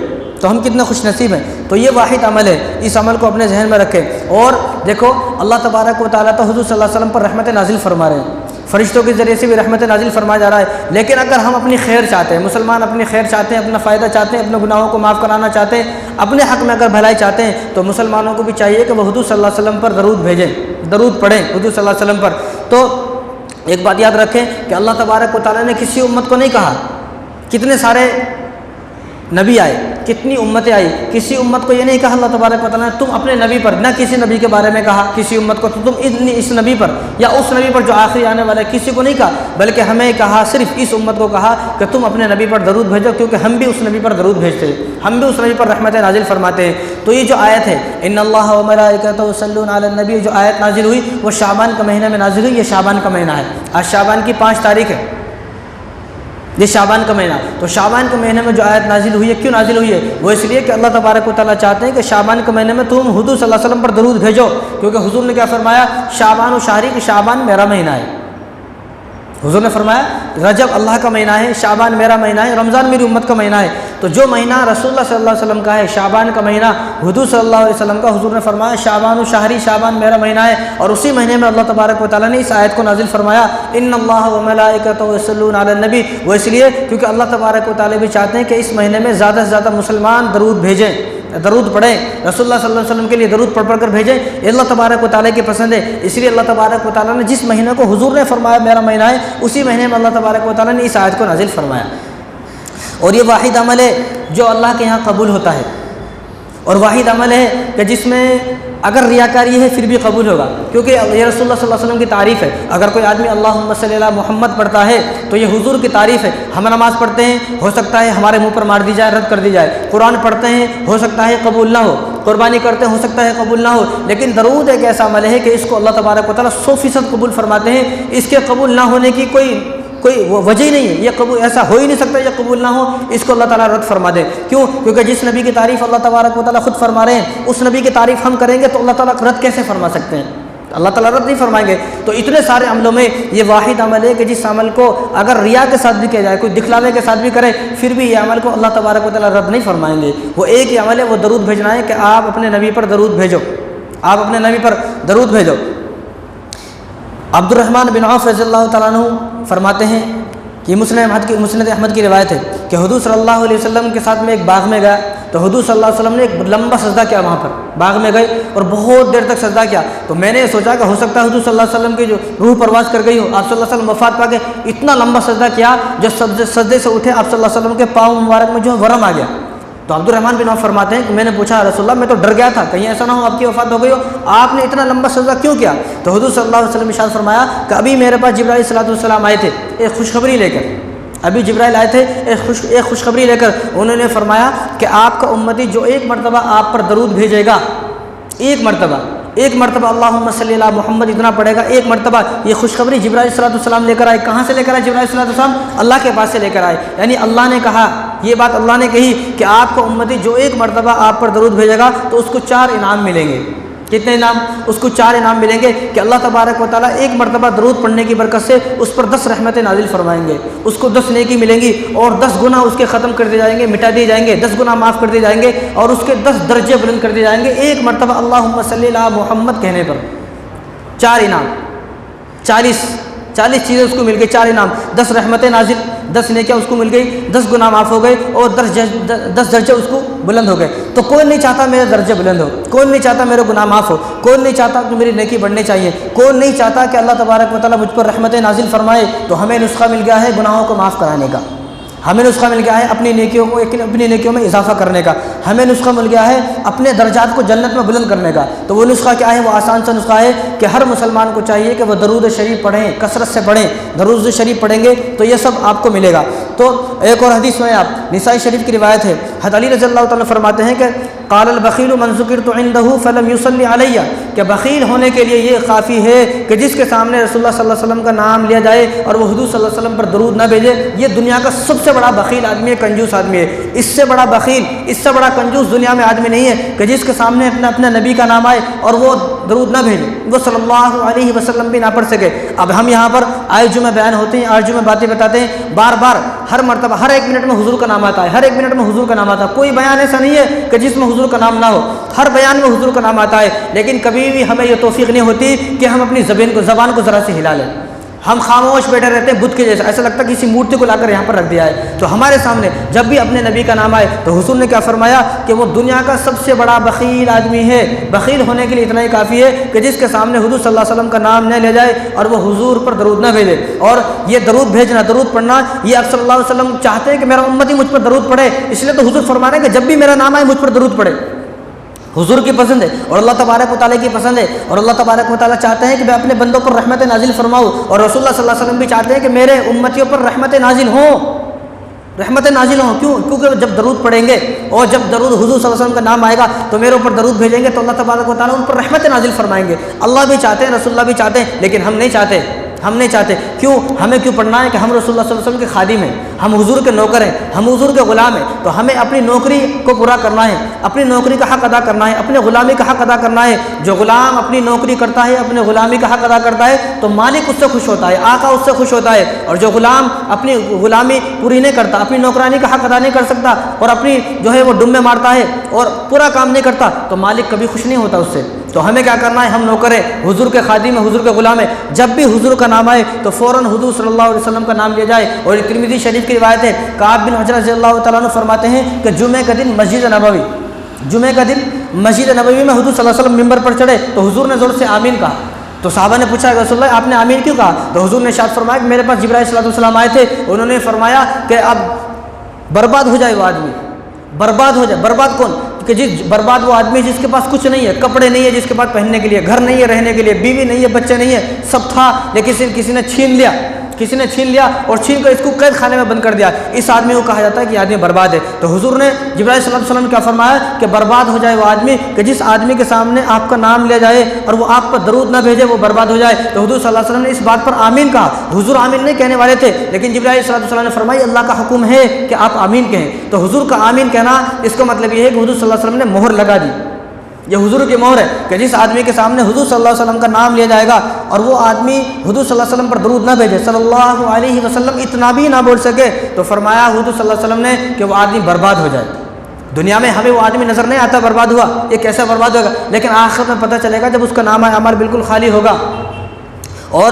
تو ہم کتنے خوش نصیب ہیں۔ تو یہ واحد عمل ہے، اس عمل کو اپنے ذہن میں رکھیں۔ اور دیکھو اللہ تبارک و تعالیٰ تو حضور صلی اللہ علیہ وسلم پر رحمت نازل فرما رہے ہیں، فرشتوں کے ذریعے سے بھی رحمت نازل فرمایا جا رہا ہے۔ لیکن اگر ہم اپنی خیر چاہتے ہیں، مسلمان اپنی خیر چاہتے ہیں، اپنا فائدہ چاہتے ہیں، اپنے گناہوں کو معاف کرانا چاہتے ہیں، اپنے حق میں اگر بھلائی چاہتے ہیں، تو مسلمانوں کو بھی چاہیے کہ وہ حضور صلی اللہ علیہ وسلم پر درود بھیجیں، درود پڑھیں حضور صلی اللہ علیہ وسلم پر۔ تو ایک بات یاد رکھیں کہ اللہ تبارک و تعالیٰ نے کسی امت کو نہیں کہا، کتنے سارے نبی آئے، کتنی امتیں آئی، کسی امت کو یہ نہیں کہا اللہ تبارک و تعالیٰ نے تم اپنے نبی پر، نہ کسی نبی کے بارے میں کہا کسی امت کو تو تم اس نبی پر یا اس نبی پر جو آخری آنے والا ہے، کسی کو نہیں کہا، بلکہ ہمیں کہا، صرف اس امت کو کہا کہ تم اپنے نبی پر درود بھیجو، کیونکہ ہم بھی اس نبی پر درود بھیجتے ہیں، ہم بھی اس نبی پر رحمت نازل فرماتے ہیں۔ تو یہ جو آیت ہے ان اللہ و ملائکتہ یصلون علی النبی، جو آیت نازل ہوئی وہ شعبان کے مہینے میں نازل ہوئی۔ یہ شعبان کا مہینہ ہے، آج شعبان کی 5 تاریخ ہے، یہ شعبان کا مہینہ۔ تو شعبان کے مہینے میں جو آیت نازل ہوئی ہے، کیوں نازل ہوئی ہے؟ وہ اس لیے کہ اللہ تبارک و تعالیٰ چاہتے ہیں کہ شعبان کے مہینے میں تم حضور صلی اللہ علیہ وسلم پر درود بھیجو، کیونکہ حضور نے کیا فرمایا؟ شعبان و شہری، کہ شعبان میرا مہینہ ہے۔ حضور نے فرمایا رجب اللہ کا مہینہ ہے، شعبان میرا مہینہ ہے، رمضان میری امت کا مہینہ ہے۔ تو جو مہینہ رسول اللہ صلی اللہ علیہ وسلم کا ہے، شعبان کا مہینہ حضور صلی اللہ علیہ وسلم کا، حضور نے فرمایا شعبان و شہری، شعبان میرا مہینہ ہے۔ اور اسی مہینے میں اللہ تبارک و تعالیٰ نے اس آیت کو نازل فرمایا ان اللہ و ملائکتہ یصلون علی النبی۔ وہ اس لیے کیونکہ اللہ تبارک و تعالیٰ بھی چاہتے ہیں کہ اس مہینے میں زیادہ سے زیادہ مسلمان درود بھیجیں، درود پڑھیں، رسول اللہ صلی اللہ علیہ وسلم کے لیے درود پڑھ کر بھیجیں۔ یہ اللہ تبارک و تعالیٰ کی پسند ہے، اس لیے اللہ تبارک و تعالیٰ نے جس مہینے کو حضور نے فرمایا میرا مہینہ ہے، اسی مہینے میں اللہ تبارک و تعالیٰ نے اس آیت کو نازل فرمایا۔ اور یہ واحد عمل ہے جو اللہ کے ہاں قبول ہوتا ہے، اور واحد عمل ہے کہ جس میں اگر ریاکاری ہے پھر بھی قبول ہوگا، کیونکہ یہ رسول اللہ صلی اللہ علیہ وسلم کی تعریف ہے۔ اگر کوئی آدمی اللہم صلی علی محمد پڑھتا ہے تو یہ حضور کی تعریف ہے۔ ہم نماز پڑھتے ہیں، ہو سکتا ہے ہمارے منہ پر مار دی جائے، رد کر دی جائے، قرآن پڑھتے ہیں، ہو سکتا ہے قبول نہ ہو، قربانی کرتے ہیں، ہو سکتا ہے قبول نہ ہو، لیکن درود ایک ایسا عمل ہے کہ اس کو اللہ تبارک و تعالیٰ 100% قبول فرماتے ہیں۔ اس کے قبول نہ ہونے کی کوئی کوئی وجہ ہی نہیں ہے، یہ قبول ایسا ہو ہی نہیں سکتا یہ قبول نہ ہو، اس کو اللہ تعالیٰ رد فرما دے۔ کیوں؟ کیونکہ جس نبی کی تعریف اللہ تبارک و تعالیٰ خود فرما رہے ہیں، اس نبی کی تعریف ہم کریں گے تو اللہ تعالیٰ رد کیسے فرما سکتے ہیں؟ اللہ تعالیٰ رد نہیں فرمائیں گے۔ تو اتنے سارے عملوں میں یہ واحد عمل ہے کہ جس عمل کو اگر ریا کے ساتھ بھی کیا جائے، کوئی دکھلاوے کے ساتھ بھی کرے، پھر بھی یہ عمل کو اللہ تبارک و تعالیٰ رد نہیں فرمائیں گے۔ وہ ایک ہی عمل ہے، وہ درود بھیجنا ہے کہ آپ اپنے نبی پر درود بھیجو، آپ اپنے نبی پر درود بھیجو۔ عبد الرحمن بن عوف رضی اللہ تعالیٰ عنہ فرماتے ہیں کہ مسند احمد کی روایت ہے کہ حضور صلی اللہ علیہ وسلم کے ساتھ میں ایک باغ میں گیا، تو حضور صلی اللہ علیہ وسلم نے ایک لمبا سجدہ کیا، وہاں پر باغ میں گئے اور بہت دیر تک سجدہ کیا۔ تو میں نے سوچا کہ ہو سکتا ہے حضور صلی اللہ علیہ وسلم کی جو روح پرواز کر گئی ہو، آپ صلی اللہ علیہ وسلم وفات پا کے اتنا لمبا سجدہ کیا، جو سجدے سے اٹھے آپ صلی اللہ علیہ وسلم کے پاؤں مبارک میں جو ہے ورم آ گیا۔ تو عبد الرحمن بن عوف فرماتے ہیں کہ میں نے پوچھا رسول اللہ میں تو ڈر گیا تھا کہیں ایسا نہ ہو آپ کی وفات ہو گئی ہو، آپ نے اتنا لمبا سجدہ کیوں کیا؟ تو حضور صلی اللہ علیہ وسلم نے ارشاد فرمایا کہ ابھی میرے پاس جبرائیل علیہ السلام آئے تھے ایک خوشخبری لے کر، ابھی جبرائیل آئے تھے ایک خوشخبری لے کر، انہوں نے فرمایا کہ آپ کا امتی جو ایک مرتبہ آپ پر درود بھیجے گا، ایک مرتبہ اللہم صلی علی محمد اتنا پڑھے گا، ایک مرتبہ، یہ خوشخبری جبرائیل صلی اللہ علیہ وسلم لے کر آئے۔ کہاں سے لے کر آئے جبرائیل صلی اللہ علیہ وسلم؟ اللہ کے پاس سے لے کر آئے، یعنی اللہ نے کہا، یہ بات اللہ نے کہی کہ آپ کو امتی جو ایک مرتبہ آپ پر درود بھیجے گا تو اس کو 4 انعام ملیں گے۔ کتنے انعام؟ اس کو 4 انعام ملیں گے کہ اللہ تبارک و تعالیٰ ایک مرتبہ درود پڑھنے کی برکت سے اس پر 10 رحمتیں نازل فرمائیں گے، اس کو 10 نیکی ملیں گی اور 10 گناہ اس کے ختم کر دیے جائیں گے، مٹا دیے جائیں گے، 10 گناہ معاف کر دیے جائیں گے اور اس کے 10 درجے بلند کر دیے جائیں گے ایک مرتبہ اللہم صلی علی محمد کہنے پر۔ 4 انعام، 40 چیزیں اس کو مل گئی، 4 انعام، 10 رحمتیں نازل، 10 نیکیاں اس کو مل گئی، 10 گناہ معاف ہو گئے اور 10 درجے اس کو بلند ہو گئے۔ تو کوئی نہیں چاہتا میرے درجے بلند ہو، کوئی نہیں چاہتا میرے گناہ معاف ہو، کوئی نہیں چاہتا کہ میری نیکی بڑھنے چاہیے، کوئی نہیں چاہتا کہ اللہ تبارک و تعالیٰ مجھ پر رحمتیں نازل فرمائے۔ تو ہمیں نسخہ مل گیا ہے گناہوں کو معاف کرانے کا، ہمیں نسخہ مل گیا ہے اپنی نیکیوں میں اضافہ کرنے کا، ہمیں نسخہ مل گیا ہے اپنے درجات کو جنت میں بلند کرنے کا۔ تو وہ نسخہ کیا ہے؟ وہ آسان سا نسخہ ہے کہ ہر مسلمان کو چاہیے کہ وہ درود شریف پڑھیں، کثرت سے پڑھیں، درود شریف پڑھیں گے تو یہ سب آپ کو ملے گا۔ تو ایک اور حدیث میں آپ نسائی شریف کی روایت ہے، حضرت علی رضی اللہ تعالیٰ فرماتے ہیں کہ قال البخیل من ذکرت عنده فلم یصلی علیہ، کہ بخیل ہونے کے لیے یہ کافی ہے کہ جس کے سامنے رسول اللہ صلی اللہ علیہ وسلم کا نام لیا جائے اور وہ حضور صلی اللہ علیہ وسلم پر درود نہ بھیجے، یہ دنیا کا سب سے بڑا بخیل آدمی ہے، کنجوس آدمی ہے۔ اس سے بڑا بخیل، اس سے بڑا کنجوس دنیا میں آدمی نہیں ہے کہ جس کے سامنے اپنے نبی کا نام آئے اور وہ درود نہ بھیجے، وہ صلی اللہ علیہ وسلم بھی نہ پڑھ سکے۔ اب ہم یہاں پر آئے جمعہ بیان ہوتے ہیں، آئے جمعہ باتیں بتاتے ہیں، بار بار ہر مرتبہ ہر 1 منٹ میں حضور کا نام آتا ہے، ہر 1 منٹ میں حضور کا نام آتا ہے۔ کوئی بیان ایسا نہیں ہے کہ جس میں حضور کا نام نہ ہو، ہر بیان میں حضور کا نام آتا ہے، لیکن کبھی بھی ہمیں یہ توفیق نہیں ہوتی کہ ہم اپنی زبان کو ذرا سے ہلا لیں۔ ہم خاموش بیٹھے رہتے ہیں بت کے جیسا، ایسا لگتا ہے کسی مورتی کو لا کر یہاں پر رکھ دیا ہے۔ تو ہمارے سامنے جب بھی اپنے نبی کا نام آئے تو حضور نے کیا فرمایا کہ وہ دنیا کا سب سے بڑا بخیل آدمی ہے۔ بخیل ہونے کے لیے اتنا ہی کافی ہے کہ جس کے سامنے حضور صلی اللہ علیہ وسلم کا نام نہ لے جائے اور وہ حضور پر درود نہ بھیجے۔ اور یہ درود بھیجنا، درود پڑھنا، یہ آپ صلی اللہ علیہ وسلم چاہتے ہیں کہ میرا امتی مجھ پر درود پڑھے، اس لیے تو حضور فرما رہے ہیں کہ جب بھی میرا نام آئے مجھ پر درود پڑھے۔ حضور کی پسند ہے اور اللہ تبارک و تعالیٰ کی پسند ہے، اور اللہ تبارک و تعالیٰ چاہتے ہیں کہ میں اپنے بندوں پر رحمت نازل فرماؤں، اور رسول اللہ صلی اللہ علیہ وسلم بھی چاہتے ہیں کہ میرے امتیوں پر رحمت نازل ہوں، رحمت نازل ہوں۔ کیونکہ جب درود پڑھیں گے اور جب درود حضور صلی اللہ علیہ وسلم کا نام آئے گا تو میرے اوپر درود بھیجیں گے تو اللہ تبارک و تعالیٰ ان پر رحمت نازل فرمائیں گے۔ اللہ بھی چاہتے ہیں، رسول اللہ بھی چاہتے ہیں، لیکن ہم نہیں چاہتے۔ کیوں؟ ہمیں کیوں پڑھنا ہے کہ ہم رسول اللہ صلی اللہ علیہ وسلم کے خادم ہیں، ہم حضور کے نوکر ہیں، ہم حضور کے غلام ہیں، تو ہمیں اپنی نوکری کو پورا کرنا ہے، اپنی نوکری کا حق ادا کرنا ہے، اپنے غلامی کا حق ادا کرنا ہے۔ جو غلام اپنی نوکری کرتا ہے، اپنے غلامی کا حق ادا کرتا ہے تو مالک اس سے خوش ہوتا ہے، آقا اس سے خوش ہوتا ہے، اور جو غلام اپنی غلامی پوری نہیں کرتا، اپنی نوکرانی کا حق ادا نہیں کر سکتا اور اپنی جو ہے وہ ڈمے مارتا ہے اور پورا کام نہیں کرتا تو مالک کبھی خوش نہیں ہوتا اس سے۔ تو ہمیں کیا کرنا ہے؟ ہم نوکر ہیں، حضور کے خادم ہیں، حضور کے غلام ہیں۔ جب بھی حضور کا نام آئے تو فوراً حضور صلی اللہ علیہ وسلم کا نام لیا جائے۔ اور یہ ترمذی شریف کی روایت ہے، کعب بن عجرہ رضی اللہ تعالیٰ عنہ فرماتے ہیں کہ جمعہ کا دن مسجد نبوی میں حضور صلی اللہ علیہ وسلم ممبر پر چڑھے تو حضور نے زور سے آمین کہا۔ تو صحابہ نے پوچھا کہ رسول اللہ آپ نے آمین کیوں کہا؟ تو حضور نے ارشاد فرمایا کہ میرے پاس جبرائیل صلی اللہ علیہ وسلم آئے تھے، انہوں نے فرمایا کہ اب برباد ہو جائے وہ آدمی، برباد ہو جائے۔ برباد کون؟ کہ برباد وہ آدمی جس کے پاس کچھ نہیں ہے، کپڑے نہیں ہے جس کے پاس پہننے کے لیے، گھر نہیں ہے رہنے کے لیے، بیوی نہیں ہے، بچے نہیں ہے، سب تھا لیکن صرف کسی نے چھین لیا کسی نے چھین لیا اور چھین کر اس کو قید خانے میں بند کر دیا، اس آدمی کو کہا جاتا ہے کہ یہ آدمی برباد ہے۔ تو حضور نے جبرائیل صلی اللہ علیہ وسلم نے کیا فرمایا کہ برباد ہو جائے وہ آدمی کہ جس آدمی کے سامنے آپ کا نام لیا جائے اور وہ آپ پر درود نہ بھیجے، وہ برباد ہو جائے۔ تو حضور صلی اللہ علیہ وسلم نے اس بات پر آمین کہا۔ حضور آمین نہیں کہنے والے تھے، لیکن جبرائیل صلی اللہ علیہ وسلم نے فرمایا اللہ کا حکم ہے کہ آپ آمین کہیں۔ تو حضور کا آمین کہنا اس کا مطلب یہ ہے کہ حضور صلی اللہ علیہ وسلم نے مہر لگا دی، یہ حضور کی مہر ہے کہ جس آدمی کے سامنے حضور صلی اللہ علیہ وسلم کا نام لیا جائے گا اور وہ آدمی حضور صلی اللہ علیہ وسلم پر درود نہ بھیجے، صلی اللہ علیہ وسلم اتنا بھی نہ بول سکے، تو فرمایا حضور صلی اللہ علیہ وسلم نے کہ وہ آدمی برباد ہو جائے۔ دنیا میں ہمیں وہ آدمی نظر نہیں آتا برباد ہوا، یہ کیسا برباد ہوگا، لیکن آخرت میں پتہ چلے گا جب اس کا نام عمل بالکل خالی ہوگا۔ اور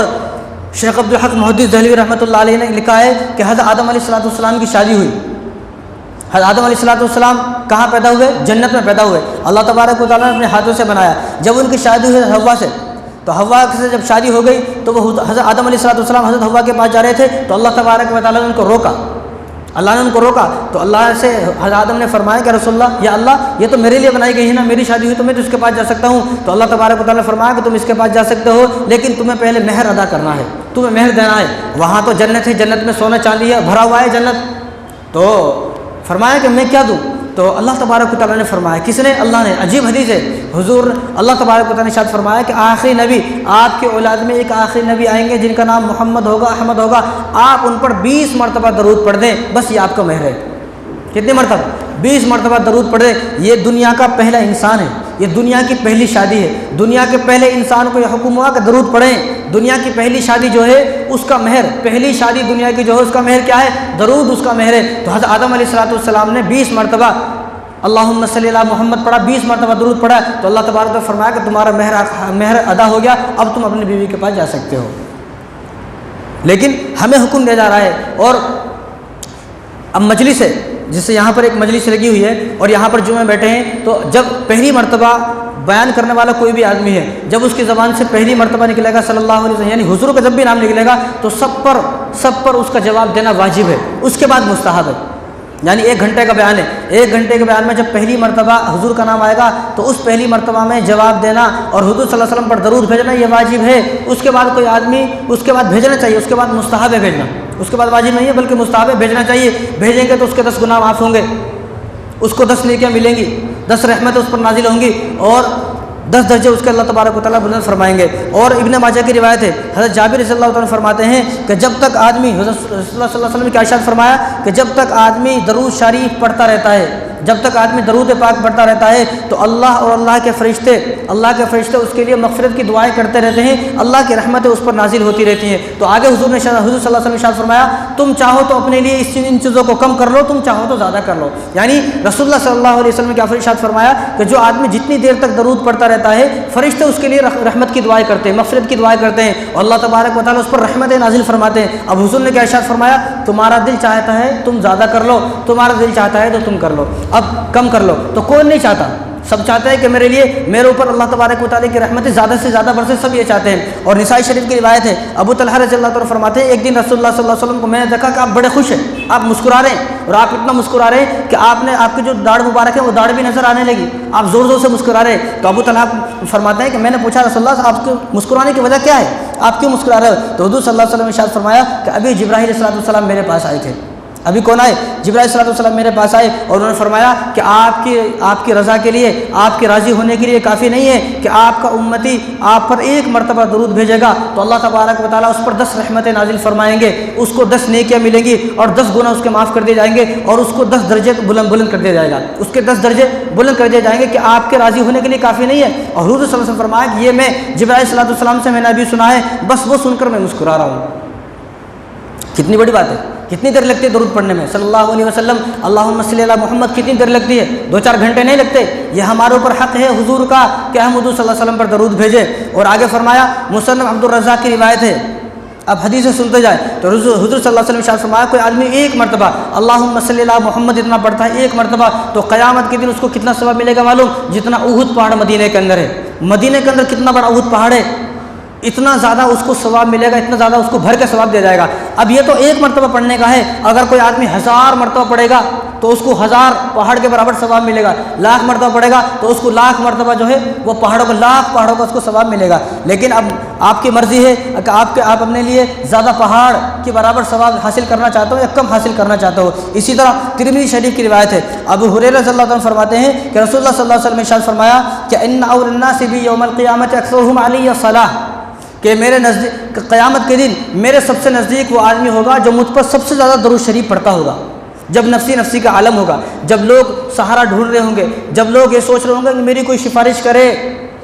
شیخ عبدالحق محدث دہلوی رحمۃ اللہ علیہ نے لکھا ہے کہ حضرت آدم علیہ السلام کی شادی ہوئی۔ حضرت آدم علیہ السلام کہاں پیدا ہوئے؟ جنت میں پیدا ہوئے، اللہ تبارک و تعالیٰ نے اپنے ہاتھوں سے بنایا۔ جب ان کی شادی ہوئی حوا سے، تو حوا سے جب شادی ہو گئی تو وہ حضرت آدم علیہ السلام حضرت حوا کے پاس جا رہے تھے، تو اللہ تبارک و تعالیٰ نے ان کو روکا، اللہ نے ان کو روکا۔ تو اللہ سے حضرت آدم نے فرمایا کہ رسول اللہ، یا اللہ یہ تو میرے لیے بنائی گئی ہے نا، میری شادی ہوئی تو میں تو اس کے پاس جا سکتا ہوں۔ تو اللہ تبارک و تعالیٰ نے فرمایا کہ تم اس کے پاس جا سکتے ہو، لیکن تمہیں پہلے مہر ادا کرنا ہے، تمہیں مہر دینا ہے۔ وہاں تو جنت ہے، جنت میں سونا چاندی ہے، بھرا ہوا ہے جنت۔ تو فرمایا کہ میں کیا دوں؟ تو اللہ تبارک و تعالیٰ نے فرمایا، کس نے؟ اللہ نے۔ عجیب حدیث ہے، حضور اللہ تبارک و تعالیٰ نے ارشاد فرمایا کہ آخری نبی، آپ کے اولاد میں ایک آخری نبی آئیں گے جن کا نام محمد ہوگا، احمد ہوگا، آپ ان پر 20 مرتبہ درود پڑھ دیں، بس یہ آپ کا مہر ہے۔ کتنے مرتبہ؟ 20 مرتبہ درود پڑھ دیں۔ یہ دنیا کا پہلا انسان ہے، یہ دنیا کی پہلی شادی ہے، دنیا کے پہلے انسان کو یہ حکم ہوا کہ درود پڑھیں۔ دنیا کی پہلی شادی جو ہے اس کا مہر، پہلی شادی دنیا کی جو ہے اس کا مہر کیا ہے؟ درود، اس کا مہر ہے۔ تو حضرت آدم علیہ السلام نے 20 مرتبہ اللہم صلی علی محمد پڑھا، 20 مرتبہ درود پڑھا، تو اللہ تبارک و تعالیٰ نے فرمایا کہ تمہارا مہر ادا ہو گیا، اب تم اپنی بیوی کے پاس جا سکتے ہو۔ لیکن ہمیں حکم دیا جا رہا ہے، اور اب مجلس ہے، جس سے یہاں پر ایک مجلس لگی ہوئی ہے اور یہاں پر جمعہ بیٹھے ہیں، تو جب پہلی مرتبہ بیان کرنے والا کوئی بھی آدمی ہے، جب اس کی زبان سے پہلی مرتبہ نکلے گا صلی اللہ علیہ وسلم، یعنی حضور کا جب بھی نام نکلے گا تو سب پر اس کا جواب دینا واجب ہے، اس کے بعد مستحب ہے۔ یعنی 1 گھنٹے کا بیان ہے، 1 گھنٹے کے بیان میں جب پہلی مرتبہ حضور کا نام آئے گا تو اس پہلی مرتبہ میں جواب دینا اور حضور صلی اللہ علیہ وسلم پر درود بھیجنا یہ واجب ہے۔ اس کے بعد کوئی آدمی اس کے بعد بھیجنا چاہیے، اس کے بعد مستحب ہے بھیجنا، اس کے بعد واجب نہیں ہے بلکہ مستحب ہے، بھیجنا چاہیے۔ بھیجیں گے تو اس کے 10 گناہ معاف ہوں گے، اس کو 10 نیکیاں ملیں گی، 10 رحمتیں اس پر نازل ہوں گی، اور 10 درجے اس کے اللہ تبارک و تعالیٰ بلند فرمائیں گے۔ اور ابن ماجہ کی روایت ہے، حضرت جابر رضی اللہ تعالیٰ فرماتے ہیں کہ جب تک آدمی، حضرت صلی اللہ علیہ وسلم نے ارشاد فرمایا کہ جب تک آدمی درود شریف پڑھتا رہتا ہے، جب تک آدمی درود پاک پڑھتا رہتا ہے تو اللہ اور اللہ کے فرشتے اس کے لیے مغفرت کی دعائیں کرتے رہتے ہیں، اللہ کی رحمتیں اس پر نازل ہوتی رہتی ہیں۔ تو آگے حضور صلی اللہ علیہ وسلم نے ارشاد فرمایا تم چاہو تو اپنے لیے ان چیزوں کو کم کر لو، تم چاہو تو زیادہ کر لو۔ یعنی رسول اللہ صلی اللہ علیہ وسلم نے کیا ارشاد فرمایا کہ جو آدمی جتنی دیر تک درود پڑھتا رہتا ہے فرشتے اس کے لیے رحمت کی دعائیں کرتے ہیں، مغفرت کی دعائیں کرتے ہیں، اور اللہ تبارک و تعالیٰ اس پر رحمتیں نازل فرماتے ہیں۔ اب حضور نے کیا ارشاد فرمایا؟ تمہارا دل چاہتا ہے تم زیادہ کر لو، تمہارا دل چاہتا ہے تو تم کر لو، اب کم کر لو۔ تو کون نہیں چاہتا؟ سب چاہتے ہیں کہ میرے اوپر اللہ تبارک و تعالیٰ کی رحمتیں زیادہ سے زیادہ برسے، سب یہ چاہتے ہیں۔ اور نسائی شریف کی روایت ہے، ابو طلحہ رضی اللہ تعالیٰ فرماتے ہیں ایک دن رسول اللہ صلی اللہ علیہ وسلم کو میں نے دیکھا کہ آپ بڑے خوش ہیں، آپ مسکرا رہے ہیں، اور آپ اتنا مسکرا رہے ہیں کہ آپ کی جو داڑھ مبارک ہے وہ داڑھ بھی نظر آنے لگی، آپ زور زور سے مسکرا رہے ہیں۔ تو ابو طلحہ فرماتے ہیں کہ میں نے پوچھا رسول اللہ آپ کے مسکرانے کی وجہ کیا ہے، آپ کیوں مسکرا رہے ہو؟ تو حضور صلی اللہ علیہ وسلم نے ارشاد فرمایا کہ ابھی جبرائیل علیہ السلام میرے پاس آئے تھے۔ ابھی کون آئے؟ جبرائیل علیہ السلام میرے پاس آئے اور انہوں نے فرمایا کہ آپ کی رضا کے لیے، آپ کے راضی ہونے کے لیے کافی نہیں ہے کہ آپ کا امتی آپ پر 1 مرتبہ درود بھیجے گا تو اللہ تبارک و تعالیٰ اس پر 10 رحمتیں نازل فرمائیں گے، اس کو 10 نیکیاں ملیں گی اور 10 گناہ اس کے معاف کر دیے جائیں گے، اور اس کو 10 درجے بلند کر دیا جائے گا، اس کے 10 درجے بلند کر دیے جائیں گے کہ آپ کے راضی ہونے کے لیے کافی نہیں ہے۔ اور حضور صلی اللہ علیہ وسلم فرمایا کہ یہ میں جبرائیل صلی اللہ علیہ وسلم سے میں نے ابھی سنا ہے، بس وہ سن کر میں مسکرا رہا ہوں۔ کتنی بڑی بات ہے، کتنی دیر لگتی ہے درود پڑھنے میں صلی اللہ علیہ وسلم، اللہم صلی علی محمد، کتنی دیر لگتی ہے؟ 2-4 گھنٹے نہیں لگتے۔ یہ ہمارے اوپر حق ہے حضور کا کہ ہم حضور صلی اللہ علیہ وسلم پر درود بھیجیں۔ اور آگے فرمایا، مصنف عبدالرزاق کی روایت ہے، اب حدیثیں سنتے جائیں تو حضور صلی اللہ علیہ وسلم ارشاد فرمایا کوئی آدمی 1 مرتبہ اللہم صلی علی محمد اتنا پڑھتا ہے 1 مرتبہ تو قیامت کے دن اس کو کتنا ثواب ملے گا معلوم؟ جتنا احد پہاڑ مدینہ کے اندر ہے۔ مدینہ کے اندر کتنا بڑا احد پہاڑ ہے، اتنا زیادہ اس کو ثواب ملے گا، اتنا زیادہ اس کو بھر کے ثواب دیا جائے گا۔ اب یہ تو ایک مرتبہ پڑھنے کا ہے، اگر کوئی آدمی 1000 مرتبہ پڑھے گا تو اس کو 1000 پہاڑ کے برابر ثواب ملے گا، 1,00,000 مرتبہ پڑھے گا تو اس کو 1,00,000 مرتبہ جو ہے وہ پہاڑوں کا 1,00,000 پہاڑوں کا اس کو ثواب ملے گا۔ لیکن اب آپ کی مرضی ہے کہ آپ اپنے لیے زیادہ پہاڑ کے برابر ثواب حاصل کرنا چاہتے ہو یا کم حاصل کرنا چاہتے ہو۔ اسی طرح ترمذی شریف کی روایت ہے، ابو ہریرہ رضی اللہ عنہ فرماتے ہیں کہ رسول اللہ صلی اللہ علیہ وسلم نے ارشاد فرمایا کہ ان اول الناس بی یوم القیامت اکثرهم علی الصلاۃ، کہ میرے نزدیک قیامت کے دن میرے سب سے نزدیک وہ آدمی ہوگا جو مجھ پر سب سے زیادہ درود شریف پڑھتا ہوگا۔ جب نفسی نفسی کا عالم ہوگا، جب لوگ سہارا ڈھونڈ رہے ہوں گے، جب لوگ یہ سوچ رہے ہوں گے کہ میری کوئی سفارش کرے،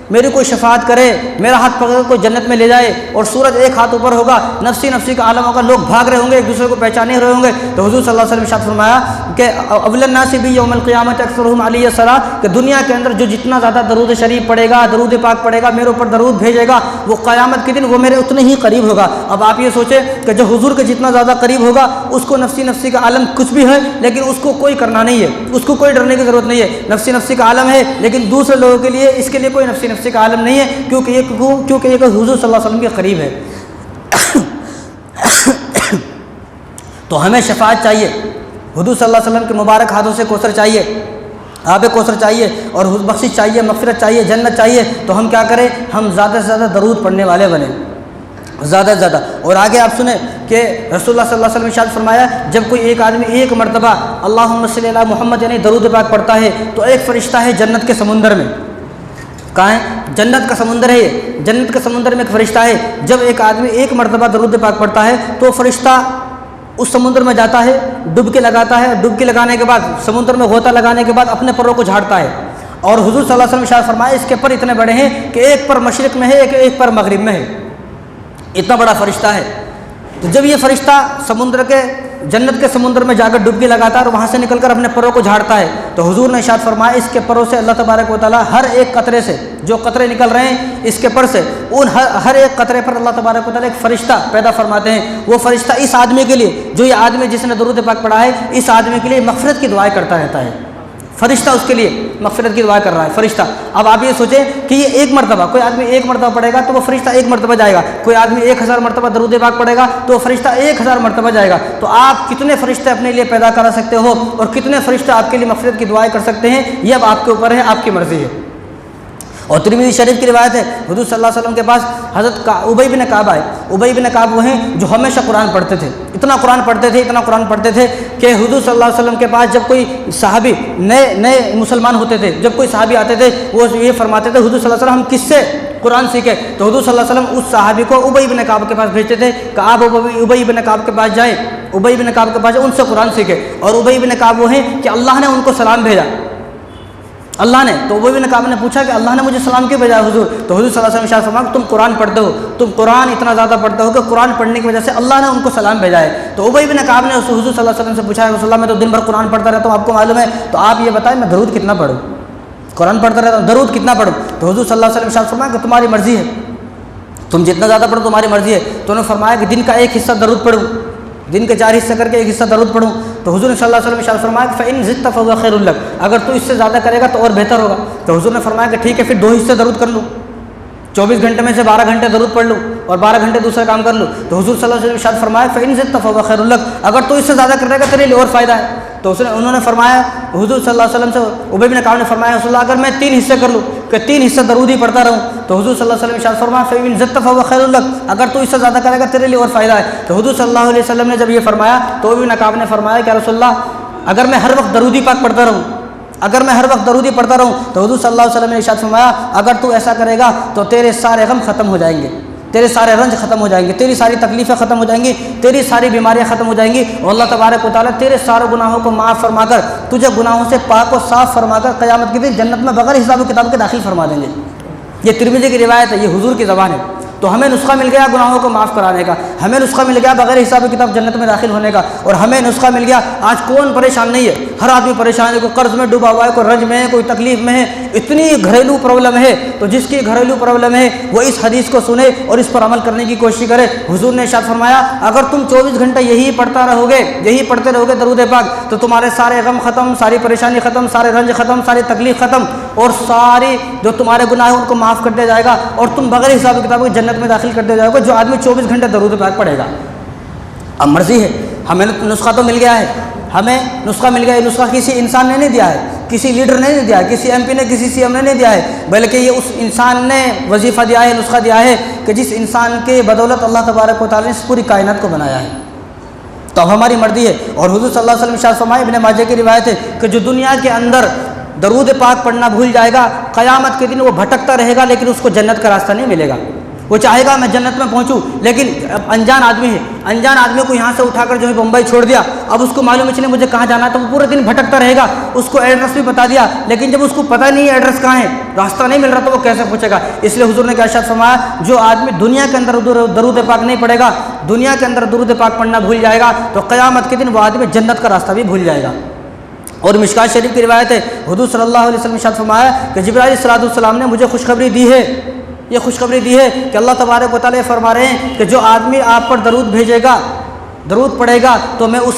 میری کوئی شفاعت کرے، میرا ہاتھ پکڑ کر کوئی جنت میں لے جائے، اور سورج ایک ہاتھ اوپر ہوگا، نفسی نفسی کا عالم ہوگا، لوگ بھاگ رہے ہوں گے، ایک دوسرے کو پہچانے رہے ہوں گے، تو حضور صلی اللہ علیہ وسلم نے ارشاد فرمایا کہ اول الناس بی یوم القیامت اکثرهم علی الصلاۃ، کہ دنیا کے اندر جو جتنا زیادہ درود شریف پڑھے گا، درود پاک پڑھے گا، میرے اوپر درود بھیجے گا، وہ قیامت کے دن وہ میرے اتنے ہی قریب ہوگا۔ اب آپ یہ سوچیں کہ جو حضور کے جتنا زیادہ قریب ہوگا اس کو نفسی نفسی کا عالم کچھ بھی ہے لیکن اس کو کوئی کرنا نہیں ہے، اس کو کوئی ڈرنے کی ضرورت نہیں ہے، نفسی نفسی کا عالم ہے لیکن دوسرے لوگوں کے لیے اس کے لیے کوئی نفسی نفسی کا عالم نہیں ہے، کیونکہ یہ حضور صلی اللہ علیہ وسلم کے قریب ہے۔ تو ہمیں شفاعت چاہیے، حضور صلی اللہ علیہ وسلم کے مبارک ہاتھوں سے کوثر چاہیے، آب کوثر چاہیے، اور بخشش چاہیے، مغفرت چاہیے، جنت چاہیے، تو ہم کیا کریں؟ ہم زیادہ سے زیادہ درود پڑھنے والے بنیں، زیادہ سے زیادہ۔ اور آگے آپ سنیں کہ رسول اللہ صلی اللہ علیہ وسلم نے ارشاد فرمایا جب کوئی ایک آدمی ایک مرتبہ اللہم صلی علی محمد یعنی درود پاک پڑھتا ہے تو ایک فرشتہ ہے جنت کے سمندر میں، کہاں ہے؟ جنت کا سمندر ہے، یہ جنت کے سمندر میں ایک فرشتہ ہے، جب ایک آدمی ایک مرتبہ درود پاک پڑھتا ہے تو فرشتہ اس سمندر میں جاتا ہے، ڈبکی لگاتا ہے، ڈبکی لگانے کے بعد سمندر میں غوطہ لگانے کے بعد اپنے پروں کو جھاڑتا ہے، اور حضور صلی اللہ علیہ وسلم ارشاد فرمایا اس کے پر اتنے بڑے ہیں کہ ایک پر مشرق میں ہے، ایک پر مغرب میں ہے، اتنا بڑا فرشتہ ہے۔ تو جب یہ فرشتہ سمندر کے جنت کے سمندر میں جا کر ڈبکی لگاتا ہے اور وہاں سے نکل کر اپنے پروں کو جھاڑتا ہے تو حضور نے ارشاد فرمایا اس کے پروں سے اللہ تبارک و تعالیٰ ہر ایک قطرے سے، جو قطرے نکل رہے ہیں اس کے پر سے، ان ہر ایک قطرے پر اللہ تبارک و تعالیٰ ایک فرشتہ پیدا فرماتے ہیں۔ وہ فرشتہ اس آدمی کے لیے، جو یہ آدمی جس نے درود پاک پڑھا ہے، اس آدمی کے لیے مغفرت کی دعائیں کرتا رہتا ہے، فرشتہ اس کے لیے مغفرت کی دعا کر رہا ہے، فرشتہ۔ اب آپ یہ سوچیں کہ یہ ایک مرتبہ، کوئی آدمی ایک مرتبہ پڑھے گا تو وہ فرشتہ ایک مرتبہ جائے گا، کوئی آدمی 1000 مرتبہ درود پاک پڑھے گا تو وہ فرشتہ 1000 مرتبہ جائے گا، تو آپ کتنے فرشتے اپنے لیے پیدا کرا سکتے ہو اور کتنے فرشتے آپ کے لیے مغفرت کی دعائیں کر سکتے ہیں، یہ اب آپ کے اوپر ہے، آپ کی مرضی ہے۔ اور ترمذی شریف کی روایت ہے حضور صلی اللہ علیہ وسلم کے پاس حضرت ابی بن کعب آئے، ابی بن کعب وہ ہیں جو ہمیشہ قرآن پڑھتے تھے، اتنا قرآن پڑھتے تھے کہ حضور صلی اللہ علیہ وسلم کے پاس جب کوئی صحابی نئے مسلمان ہوتے تھے، جب کوئی صحابی آتے تھے وہ یہ فرماتے تھے حضور صلی اللہ علیہ وسلم ہم کس سے قرآن سیکھیں، تو حضور صلی اللہ علیہ وسلم اس صحابی کو ابی بن کعب کے پاس بھیجتے تھے کہ آپ ابی بن کعب کے پاس جائیں، ابی بن کعب کے پاس جائیں، ان سے قرآن سیکھیں۔ اور ابی بن کعب وہ ہیں کہ اللہ نے ان کو سلام بھیجا، اللہ نے، تو ابی بن کعب نے پوچھا کہ اللہ نے مجھے سلام کیوں بھیجا حضور؟ تو حضور صلی اللہ علیہ وسلم ارشاد فرمایا کہ تم قرآن پڑھتے ہو، تم قرآن اتنا زیادہ پڑھتے ہو کہ قرآن پڑھنے کی وجہ سے اللہ نے ان کو سلام بھیجا ہے۔ تو ابی بن کعب نے حضور صلی اللہ علیہ وسلم سے پوچھا کہ رسول اللہ میں تو دن بھر قرآن پڑھتا رہتا ہوں، آپ کو معلوم ہے، تو آپ یہ بتائیں میں درود کتنا پڑھوں؟ قرآن پڑھتا رہتا ہوں، درود کتنا پڑھوں؟ تو حضور صلی اللہ علیہ وسلم ارشاد فرمایا کہ تمہاری مرضی ہے، تم جتنا زیادہ پڑھو تمہاری مرضی ہے۔ تو انہوں نے فرمایا کہ دن کا ایک حصہ درود پڑھوں، دن کے 4 حصے کر کے ایک حصہ درود پڑھوں۔ تو حضور نے صلی اللہ علیہ وسلم ارشاد فرمایا کہ فَإِن زِدْتَ فَهُوَ خَيْرٌ لَكَ، اگر تو اس سے زیادہ کرے گا تو اور بہتر ہوگا۔ تو حضور نے فرمایا کہ ٹھیک ہے پھر 2 حصے درود کر لوں، 24 گھنٹے میں سے 12 گھنٹے درود پڑھ لوں اور 12 گھنٹے دوسرا کام کر لوں۔ تو حضور صلی اللہ علیہ وسلم ارشاد فرمایا فَإِن زِدْتَ فَهُوَ خَيْرٌ لَكَ، اگر تو اس سے زیادہ کرے گا تیرے لیے اور فائدہ ہے۔ تو انہوں نے فرمایا حضور صلی اللہ علیہ وسلم سے، ابی بن کعب نے فرمایا رسول اللہ اگر میں 3 حصے کر لوں کہ 3 حصے درود ہی پڑھتا رہوں، تو حضور صلی اللہ علیہ وسلم ارشاد فرمایا فَإِن زِدْتَ فَهُوَ خَيْرٌ لَكَ، اگر تو اس سے زیادہ کرے گا تیرے لیے اور فائدہ ہے۔ تو حضور صلی اللہ علیہ وسلم نے جب یہ فرمایا تو ابی بن کعب نے فرمایا کہ رسول اللہ اگر میں ہر وقت درود پاک پڑھتا رہوں، اگر میں ہر وقت درود پڑھتا رہوں، تو حضور صلی اللہ علیہ وسلم نے ارشاد فرمایا اگر تو ایسا کرے گا تو تیرے سارے غم ختم ہو جائیں گے، تیرے سارے رنج ختم ہو جائیں گے، تیری ساری تکلیفیں ختم ہو جائیں گی، تیری ساری بیماریاں ختم ہو جائیں گی، اور اللہ تبارک و تعالیٰ تیرے سارے گناہوں کو معاف فرما کر تجھے گناہوں سے پاک و صاف فرما کر قیامت کے دن جنت میں بغیر حساب و کتاب کے داخل فرما دیں گے۔ یہ ترمذی کی روایت ہے، یہ حضور کی زبان ہے۔ تو ہمیں نسخہ مل گیا گناہوں کو معاف کرانے کا، ہمیں نسخہ مل گیا بغیر حساب کتاب جنت میں داخل ہونے کا، اور ہمیں نسخہ مل گیا۔ آج کون پریشان نہیں ہے؟ ہر آدمی پریشان ہے، کوئی قرض میں ڈوبا ہوا ہے، کوئی رنج میں ہے، کوئی تکلیف میں ہے، اتنی گھریلو پرابلم ہے، تو جس کی گھریلو پرابلم ہے وہ اس حدیث کو سنے اور اس پر عمل کرنے کی کوشش کرے۔ حضور نے ارشاد فرمایا اگر تم 24 گھنٹے یہی پڑھتے رہو گے درود پاک، تو تمہارے سارے غم ختم، ساری پریشانی ختم، سارے رنج ختم، ساری تکلیف ختم، اور ساری جو تمہارے گناہ ہیں ان کو معاف کر دیا جائے گا، اور تم بغیر حساب کتاب کے جنت میں داخل کر دیا جائے گا جو آدمی 24 گھنٹے درود پاک پڑھے گا۔ اب مرضی ہے، ہمیں نسخہ تو مل گیا ہے، ہمیں نسخہ مل گیا ہے۔ نسخہ کسی انسان نے نہیں دیا ہے، کسی لیڈر نے نہیں دیا ہے، کسی ایم پی نے، کسی سی ایم نے نہیں دیا ہے، بلکہ یہ اس انسان نے وظیفہ دیا ہے، نسخہ دیا ہے کہ جس انسان کے بدولت اللہ تبارک و تعالیٰ نے اس پوری کائنات کو بنایا ہے۔ تو اب ہماری مرضی ہے، اور حضور صلی اللہ علیہ وسلم ارشاد فرمائے، ابن ماجہ کی روایت ہے کہ جو دنیا کے اندر درود پاک پڑھنا بھول جائے گا، قیامت کے دن وہ بھٹکتا رہے گا لیکن اس کو جنت کا راستہ نہیں ملے گا۔ وہ چاہے گا میں جنت میں پہنچوں، لیکن انجان آدمی ہے، انجان آدمی کو یہاں سے اٹھا کر جو ہے بمبئی چھوڑ دیا، اب اس کو معلوم ہے مجھے کہاں جانا ہے، تو وہ پورے دن بھٹکتا رہے گا۔ اس کو ایڈریس بھی بتا دیا، لیکن جب اس کو پتہ نہیں ہے ایڈریس کہاں ہے، راستہ نہیں مل رہا، تو وہ کیسے پوچھے گا؟ اس لیے حضور نے کیا ارشاد فرمایا، جو آدمی دنیا کے اندر درود پاک نہیں پڑھے گا، دنیا کے اندر درود پاک پڑھنا بھول جائے گا، تو قیامت کے دن وہ آدمی جنت کا راستہ بھی بھول جائے گا۔ اور مشکات شریف کی روایت ہے، حضور صلی اللہ علیہ وسلم ارشاد فرمایا کہ جبرائیل علیہ السلام نے مجھے خوشخبری دی ہے، یہ خوشخبری دی ہے کہ اللہ تبارک و تعالیٰ فرما رہے ہیں کہ جو آدمی آپ پر درود بھیجے گا، درود پڑھے گا، تو میں اس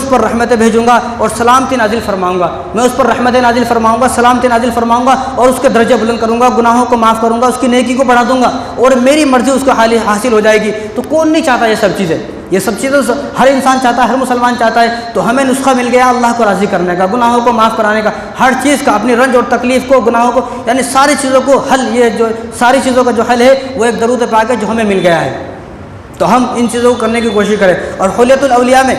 پر رحمتیں بھیجوں گا اور سلامتی نازل فرماؤں گا، میں اس پر رحمتیں نازل فرماؤں گا، سلامتی نازل فرماؤں گا، اور اس کے درجے بلند کروں گا، گناہوں کو معاف کروں گا، اس کی نیکی کو بڑھا دوں گا، اور میری مرضی اس کو حاصل ہو جائے گی۔ تو کون نہیں چاہتا یہ سب چیزیں؟ یہ سب چیزیں ہر انسان چاہتا ہے، ہر مسلمان چاہتا ہے۔ تو ہمیں نسخہ مل گیا اللہ کو راضی کرنے کا، گناہوں کو معاف کرانے کا، ہر چیز کا، اپنی رنج اور تکلیف کو، گناہوں کو، یعنی ساری چیزوں کو حل، یہ جو ساری چیزوں کا جو حل ہے وہ ایک درود پاک ہے جو ہمیں مل گیا ہے۔ تو ہم ان چیزوں کو کرنے کی کوشش کریں۔ اور حلیۃ الاولیاء میں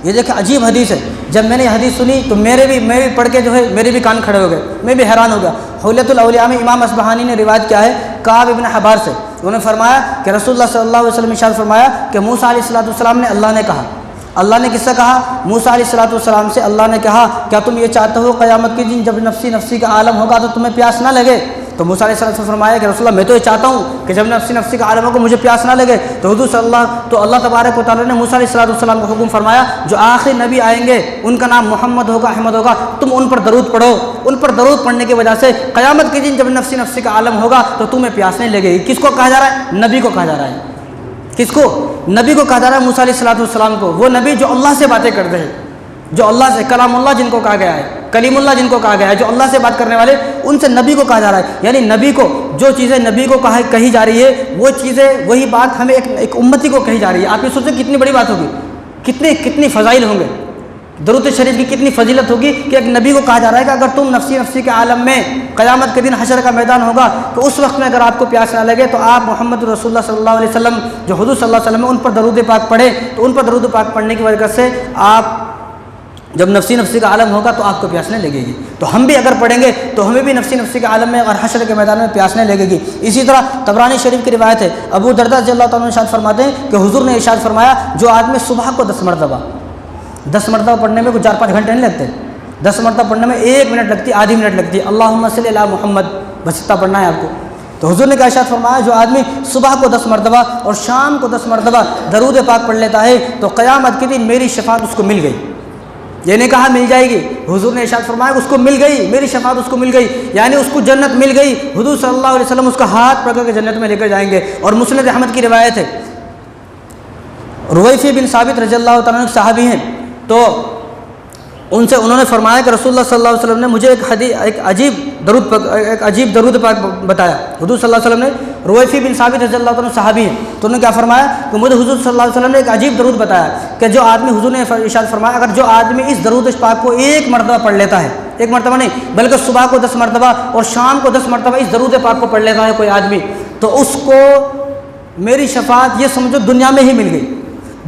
یہ دیکھیں عجیب حدیث ہے، جب میں نے یہ حدیث سنی تو میں بھی پڑھ کے جو ہے میرے بھی کان کھڑے ہو گئے، میں بھی حیران ہو گیا۔ حلیۃ الاولیاء میں امام اصبہانی نے روایت کیا ہے کعب ابن حبار سے، انہوں نے فرمایا کہ رسول اللہ صلی اللہ علیہ وسلم ارشاد فرمایا کہ موسیٰ علیہ السلام نے اللہ نے کہا، اللہ نے کس سے کہا؟ موسیٰ علیہ السلام سے اللہ نے کہا کیا تم یہ چاہتے ہو قیامت کے دن جب نفسی کا عالم ہوگا تو تمہیں پیاس نہ لگے؟ تو موسیٰ علیہ السلام سے فرمایا کہ رسول اللہ میں تو یہ چاہتا ہوں کہ جب نفسی کا عالم ہوگا مجھے پیاس نہ لگے۔ تو حضور اللہ تبارک و تعالیٰ نے موسیٰ علیہ السلام کو حکم فرمایا جو آخری نبی آئیں گے ان کا نام محمد ہوگا، احمد ہوگا، تم ان پر درود پڑھو، ان پر درود پڑھنے کی وجہ سے قیامت کے دن جب نفسی کا عالم ہوگا تو تمہیں پیاس نہیں لگے گی۔ کس کو کہا جا رہا ہے؟ نبی کو کہا جا رہا ہے۔ کس کو؟ نبی کو کہا جا رہا ہے، موسیٰ علیہ السلام کو، وہ نبی جو اللہ سے باتیں کرتے ہیں، جو اللہ سے، کلام اللہ جن کو کہا گیا ہے، کلیم اللہ جن کو کہا گیا ہے، جو اللہ سے بات کرنے والے، ان سے نبی کو کہا جا رہا ہے۔ یعنی نبی کو جو چیزیں نبی کو کہی جا رہی ہے وہ چیزیں، وہی بات ہمیں ایک امتی کو کہی جا رہی ہے۔ آپ یہ سوچیں کتنی بڑی بات ہوگی، کتنی فضائل ہوں گے، درود شریف کی کتنی فضیلت ہوگی کہ ایک نبی کو کہا جا رہا ہے کہ اگر تم نفسی کے عالم میں قیامت کے دن حشر کا میدان ہوگا تو اس وقت میں اگر آپ کو پیاس نہ لگے تو آپ محمد رسول اللہ صلی اللہ علیہ وسلم جو حضور صلی اللہ علیہ وسلم ان پر درود پاک پڑھے، تو ان پر درود پاک پڑھنے کی وجہ سے آپ جب نفسی کا عالم ہوگا تو آپ کو پیاس نہیں لگے گی۔ تو ہم بھی اگر پڑھیں گے تو ہمیں بھی نفسی کے عالم میں اور حشر کے میدان میں پیاس نہیں لگے گی۔ اسی طرح طبرانی شریف کی روایت ہے، ابو درداء رضی اللہ تعالیٰ عنہ ارشاد فرماتے ہیں کہ حضور نے ارشاد فرمایا جو آدمی صبح کو 10 مرتبہ پڑھنے میں کوئی 4-5 گھنٹے نہیں لگتے، 10 مرتبہ پڑھنے میں 1 منٹ لگتی ہے، آدھی منٹ لگتی ہے، اللہم صلی علی محمد، بس اتنا پڑھنا ہے آپ کو۔ تو حضور نے کیا ارشاد فرمایا جو آدمی صبح کو 10 مرتبہ اور شام کو 10 مرتبہ درود پاک پڑھ لیتا ہے تو قیامت کے دن میری شفاعت اس کو مل گئی۔ یہ نہیں کہا مل جائے گی، حضور نے ارشاد فرمایا اس کو مل گئی، میری شفاعت اس کو مل گئی، یعنی اس کو جنت مل گئی۔ حضور صلی اللہ علیہ وسلم اس کا ہاتھ پکڑ کے جنت میں لے کر جائیں گے۔ اور مسند احمد کی روایت ہے، رویفی بن ثابت رضی اللہ تعالیٰ عنہ صحابی ہیں، تو انہوں نے فرمایا کہ رسول اللہ صلی اللہ علیہ وسلم نے مجھے ایک عجیب درود پاک بتایا۔ حضور صلی اللہ علیہ وسلم نے، رویفی بن ثابت رضی اللہ تعالیٰ صحابی ہیں، تو انہوں نے کیا فرمایا کہ مجھے حضور صلی اللہ علیہ وسلم نے ایک عجیب درود بتایا کہ جو آدمی، حضور نے ارشاد فرمایا اگر جو آدمی اس درود پاک کو 1 مرتبہ پڑھ لیتا ہے، 1 مرتبہ نہیں بلکہ صبح کو 10 مرتبہ اور شام کو 10 مرتبہ اس درود پاک کو پڑھ لیتا ہے کوئی آدمی، تو اس کو میری شفاعت یہ سمجھو دنیا میں ہی مل گئی،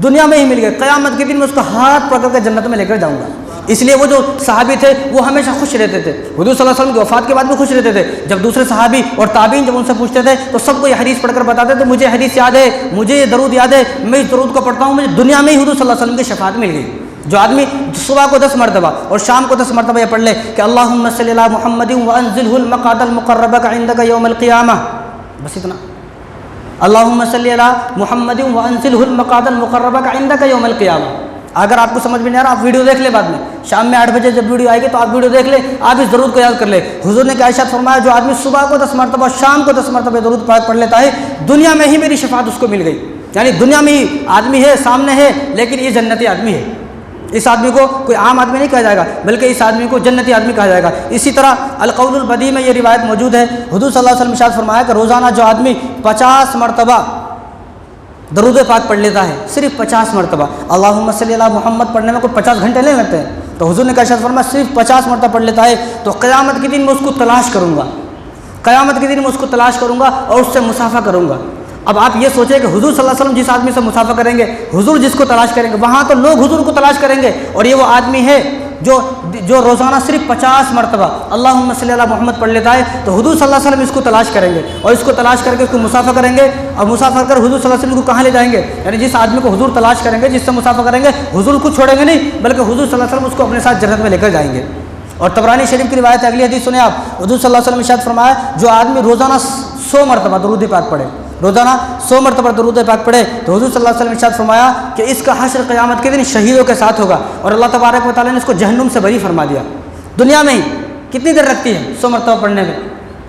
دنیا میں ہی مل گئی، قیامت کے دن میں اس کا ہاتھ پکڑ کے جنت میں لے کر جاؤں گا۔ اس لیے وہ جو صحابی تھے وہ ہمیشہ خوش رہتے تھے، حضور صلی اللہ علیہ وسلم کی وفات کے بعد بھی خوش رہتے تھے۔ جب دوسرے صحابی اور تابعین جب ان سے پوچھتے تھے تو سب کو یہ حدیث پڑھ کر بتاتے تھے مجھے حدیث یاد ہے، مجھے یہ درود یاد ہے، میں اس درود کو پڑھتا ہوں، مجھے دنیا میں ہی حضور صلی اللہ علیہ وسلم کی شفاعت مل گئی۔ جو آدمی صبح کو 10 مرتبہ اور شام کو 10 مرتبہ یہ پڑھ لے کہ اللہم صلی علی محمد وانزلہ المقعد المقرب عندک یوم القیامہ، بس اتنا، اللہم صلی علی محمد وانزلہ المقعد المقرب عندک یوم القیامہ، اگر آپ کو سمجھ میں نہیں آ رہا آپ ویڈیو دیکھ لیں بعد میں، شام میں 8 بجے جب ویڈیو آئے گی تو آپ ویڈیو دیکھ لیں، آپ اس درود کو یاد کر لیں۔ حضور نے کیا ارشاد فرمایا، جو آدمی صبح کو 10 مرتبہ شام کو 10 مرتبہ درود پاک پڑھ لیتا ہے، دنیا میں ہی میری شفاعت اس کو مل گئی۔ یعنی دنیا میں ہی آدمی ہے، سامنے ہے، لیکن یہ جنتی آدمی ہے، اس آدمی کو کوئی عام آدمی نہیں کہا جائے گا، بلکہ اس آدمی کو جنتی آدمی کہا جائے گا۔ اسی طرح القول البدی میں یہ روایت موجود ہے، حضور صلی اللہ علیہ وسلم نے ارشاد فرمایا کہ روزانہ جو آدمی 50 مرتبہ درود پاک پڑھ لیتا ہے، صرف 50 مرتبہ، اللہم صلی علی محمد پڑھنے میں کوئی 50 گھنٹے نہیں لگتے ہیں، تو حضور نے کیا ارشاد فرمایا صرف 50 مرتبہ پڑھ لیتا ہے تو قیامت کے دن میں اس کو تلاش کروں گا، قیامت کے دن میں اس کو تلاش کروں گا اور اس سے مسافہ کروں گا۔ اب آپ یہ سوچیں کہ حضور صلی اللہ علیہ وسلم جس آدمی سے مسافہ کریں گے، حضور جس کو تلاش کریں گے، وہاں تو لوگ حضور کو تلاش کریں گے، اور یہ وہ آدمی ہے جو روزانہ صرف 50 مرتبہ اللہم صلی علی محمد پڑھ لیتا ہے، تو حضور صلی اللہ علیہ وسلم اس کو تلاش کریں گے اور اس کو تلاش کر کے اس کو مسافہ کریں گے، اور مسافہ کر حضور صلی اللہ علیہ وسلم کو کہاں لے جائیں گے؟ یعنی جس آدمی کو حضور تلاش کریں گے، جس سے مسافہ کریں گے، حضور کو چھوڑیں گے نہیں، بلکہ حضور صلی اللہ علیہ وسلم اس کو اپنے ساتھ جنت میں لے کر جائیں گے۔ اور طبرانی شریف کی روایت ہے، اگلی حدیث سنیں آپ، حضور صلی اللہ علیہ وسلم نے ارشاد فرمایا جو آدمی روزانہ 100 مرتبہ درود پاک پڑھے، روزانہ 100 مرتبہ درود پاک پڑھے، تو حضور صلی اللہ علیہ وسلم نے ارشاد فرمایا کہ اس کا حشر قیامت کے دن شہیدوں کے ساتھ ہوگا، اور اللہ تبارک و تعالیٰ نے اس کو جہنم سے بری فرما دیا۔ دنیا میں ہی کتنی دیر لگتی ہے 100 مرتبہ پڑھنے میں؟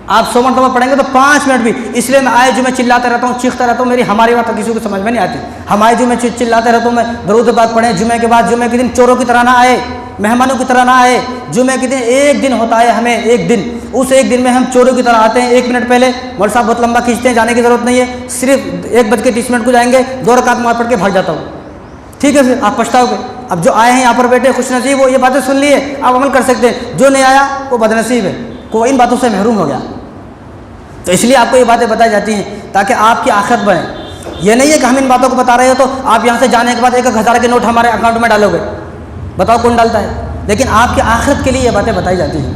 آپ 100 مرتبہ پڑھیں گے تو 5 منٹ بھی، اس لیے میں آئے جو میں چلاتا رہتا ہوں، چیختا رہتا ہوں، میری ہماری بات کسی کو سمجھ میں نہیں آتی، ہمارے جو میں چلاتے رہتا ہوں، میں درود پاک پڑھیں، جمعے کے بعد جمعے کے دن چوروں کی طرح نہ آئے، مہمانوں کی طرح نہ آئے، جمعے کے دن ایک دن ہوتا ہے ہمیں، ایک دن، اس ایک دن میں ہم چوروں کی طرح آتے ہیں، 1 منٹ پہلے مول صاحب بہت لمبا کھینچتے ہیں، جانے کی ضرورت نہیں ہے، صرف 1:30 کو جائیں گے، 2 رکعت نماز پڑھ کے بھاگ جاتا ہوں، ٹھیک ہے، پھر آپ پچھتاؤ گے۔ اب جو آئے ہیں یہاں پر بیٹھے خوش نصیب ہو، یہ باتیں سن لیے آپ عمل کر سکتے ہیں، جو نہیں آیا وہ بد نصیب ہے، وہ ان باتوں سے محروم ہو گیا۔ تو اس لیے آپ کو یہ باتیں بتائی جاتی ہیں تاکہ آپ کی آخرت بنے۔ یہ نہیں ہے کہ ہم ان باتوں کو بتا رہے ہو تو آپ یہاں سے جانے کے بعد 1,000 کے نوٹ ہمارے اکاؤنٹ میں ڈالو گے، بتاؤ کون ڈالتا ہے؟ لیکن آپ کی آخرت کے لیے یہ باتیں بتائی جاتی ہیں،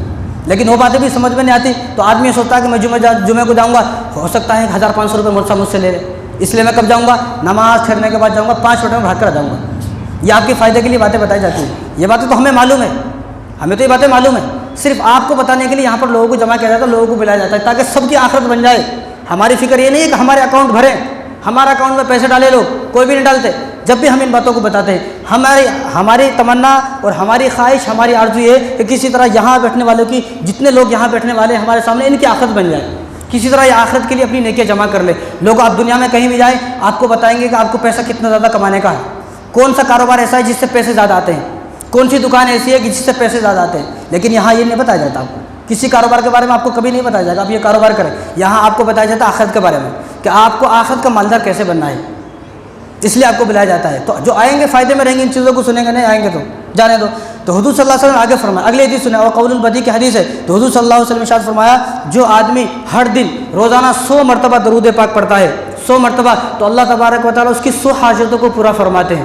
لیکن وہ باتیں بھی سمجھ میں نہیں آتی، تو آدمی یہ سوچتا ہے کہ میں جمعے کو جاؤں گا، ہو سکتا ہے 1,500 روپے مول صاحب مجھ سے لے لے، اس لیے میں کب جاؤں گا؟ نماز ٹھہرنے کے بعد جاؤں گا، 5 منٹ میں بھاگ کر جاؤں گا۔ یہ آپ کے فائدے کے لیے باتیں بتائی جاتی ہیں، یہ باتیں تو ہمیں معلوم ہے، ہمیں تو یہ باتیں معلوم ہے، صرف آپ کو بتانے کے لیے یہاں پر لوگوں کو جمع کیا جاتا ہے، لوگوں کو بلایا جاتا ہے تاکہ سب کی آخرت بن جائے۔ ہماری فکر یہ نہیں ہے کہ ہمارے اکاؤنٹ بھریں، ہمارا اکاؤنٹ میں پیسے ڈالے لوگ، کوئی بھی نہیں ڈالتے۔ جب بھی ہم ان باتوں کو بتاتے ہیں، ہماری تمنا اور ہماری خواہش، ہماری آرزو یہ ہے کہ کسی طرح یہاں بیٹھنے والوں کی، جتنے لوگ یہاں بیٹھنے والے ہیں ہمارے سامنے، ان کی آخرت بن جائے، کسی طرح یہ آخرت کے لیے اپنی نیکیاں جمع کر لے۔ لوگ آپ دنیا میں کہیں بھی جائیں آپ کو بتائیں گے کہ آپ کو پیسہ کتنا زیادہ کمانے کا ہے، کون سا کاروبار ایسا ہے جس سے پیسے زیادہ آتے ہیں، کون سی دکان ایسی ہے کہ جس سے پیسے زیادہ آتے ہیں، لیکن یہاں یہ نہیں بتایا جاتا آپ کو، کسی کاروبار کے بارے میں آپ کو کبھی نہیں بتایا جائے گا آپ یہ کاروبار کریں، یہاں آپ کو بتایا جاتا ہے آخرت کے بارے میں کہ آپ کو آخرت کا مالدار کیسے بننا ہے، اس لیے آپ کو بلایا جاتا ہے۔ تو جو آئیں گے فائدے میں رہیں گے، ان چیزوں کو سنیں گے، نہیں آئیں گے تو جانے دو۔ تو حضور صلی اللہ علیہ وسلم آگے فرمایا، اگلی حدیث سنیں، اور قول البدی کی حدیث ہے، تو حضور صلی اللہ علیہ وسلم نے ارشاد فرمایا جو آدمی ہر دن روزانہ 100 مرتبہ درود پاک پڑھتا ہے، 100 مرتبہ، تو اللہ تبارک و تعالیٰ اس کی 100 حاجتوں کو پورا فرماتے ہیں،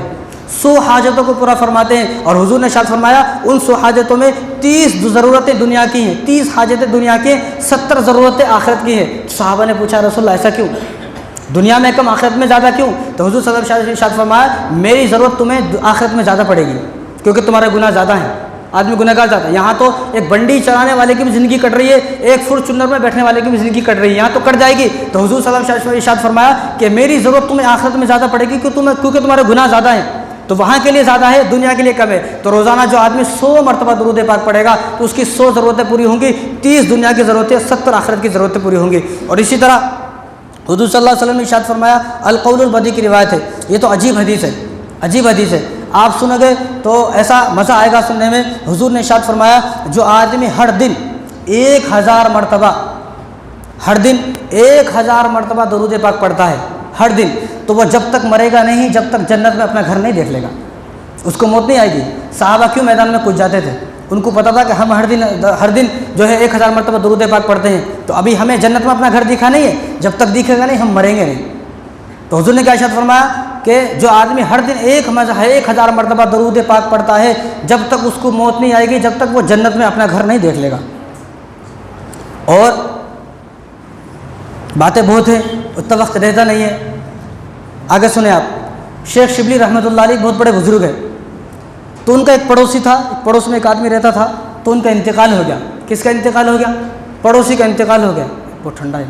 100 حاجتوں کو پورا فرماتے ہیں۔ اور حضور نے ارشاد فرمایا ان 100 حاجتوں میں 30 ضرورتیں دنیا کی ہیں، 30 حاجتیں دنیا کی ہیں، 70 ضرورتیں آخرت کی ہیں۔ صحابہ نے پوچھا رسول اللہ ایسا کیوں، دنیا میں کم آخرت میں زیادہ کیوں؟ تو حضور صلی اللہ علیہ وسلم نے ارشاد فرمایا میری ضرورت تمہیں آخرت میں زیادہ پڑے گی کیونکہ تمہارے گناہ زیادہ ہیں، آدمی گناہ گار زیادہ ہے۔ یہاں تو ایک بنڈی چلانے والے کی بھی زندگی کٹ رہی ہے، ایک فارچونر میں بیٹھنے والے کی بھی زندگی کٹ رہی ہے، یہاں تو کٹ جائے گی۔ تو حضور صلی اللہ علیہ وسلم نے ارشاد فرمایا کہ میری ضرورت تمہیں آخرت میں زیادہ پڑے گی کیونکہ تمہارے گناہ زیادہ ہیں، تو وہاں کے لیے زیادہ ہے، دنیا کے لیے کم ہے۔ تو روزانہ جو آدمی 100 مرتبہ درود پاک پڑھے گا تو اس کی 100 ضرورتیں پوری ہوں گی، 30 دنیا کی ضرورتیں، 70 آخرت کی ضرورتیں پوری ہوں گی۔ اور اسی طرح حضور صلی اللہ علیہ وسلم نے ارشاد فرمایا، القول البدی کی روایت ہے، یہ تو عجیب حدیث ہے، عجیب حدیث ہے، آپ سنو گے تو ایسا مزہ آئے گا سننے میں۔ حضور نے ارشاد فرمایا جو آدمی ہر دن 1000 مرتبہ، ہر دن 1000 مرتبہ درود پاک پڑھتا ہے ہر دن، تو وہ جب تک مرے گا نہیں، جب تک جنت میں اپنا گھر نہیں دیکھ لے گا، اس کو موت نہیں آئے گی۔ صحابہ کیوں میدان میں کود جاتے تھے؟ ان کو پتا تھا کہ ہم ہر دن جو ہے 1000 مرتبہ درود پاک پڑھتے ہیں، تو ابھی ہمیں جنت میں اپنا گھر دکھا نہیں ہے، جب تک دکھے گا نہیں ہم مریں گے نہیں۔ تو حضور نے کیا ارشاد فرمایا کہ جو آدمی ہر دن 1000 مرتبہ درود پاک پڑھتا ہے، جب تک اس کو موت نہیں آئے گی، جب تک وہ جنت میں اپنا گھر نہیں دیکھ لے گا۔ اور باتیں بہت ہیں، اتنا وقت رہتا نہیں ہے، آگے سنیں آپ۔ شیخ شبلی رحمۃ اللہ علیہ بہت بڑے بزرگ ہیں، تو ان کا ایک پڑوسی تھا، پڑوس میں ایک آدمی رہتا تھا، تو ان کا انتقال ہو گیا۔ کس کا انتقال ہو گیا؟ پڑوسی کا انتقال ہو گیا، بہت ٹھنڈا ہے،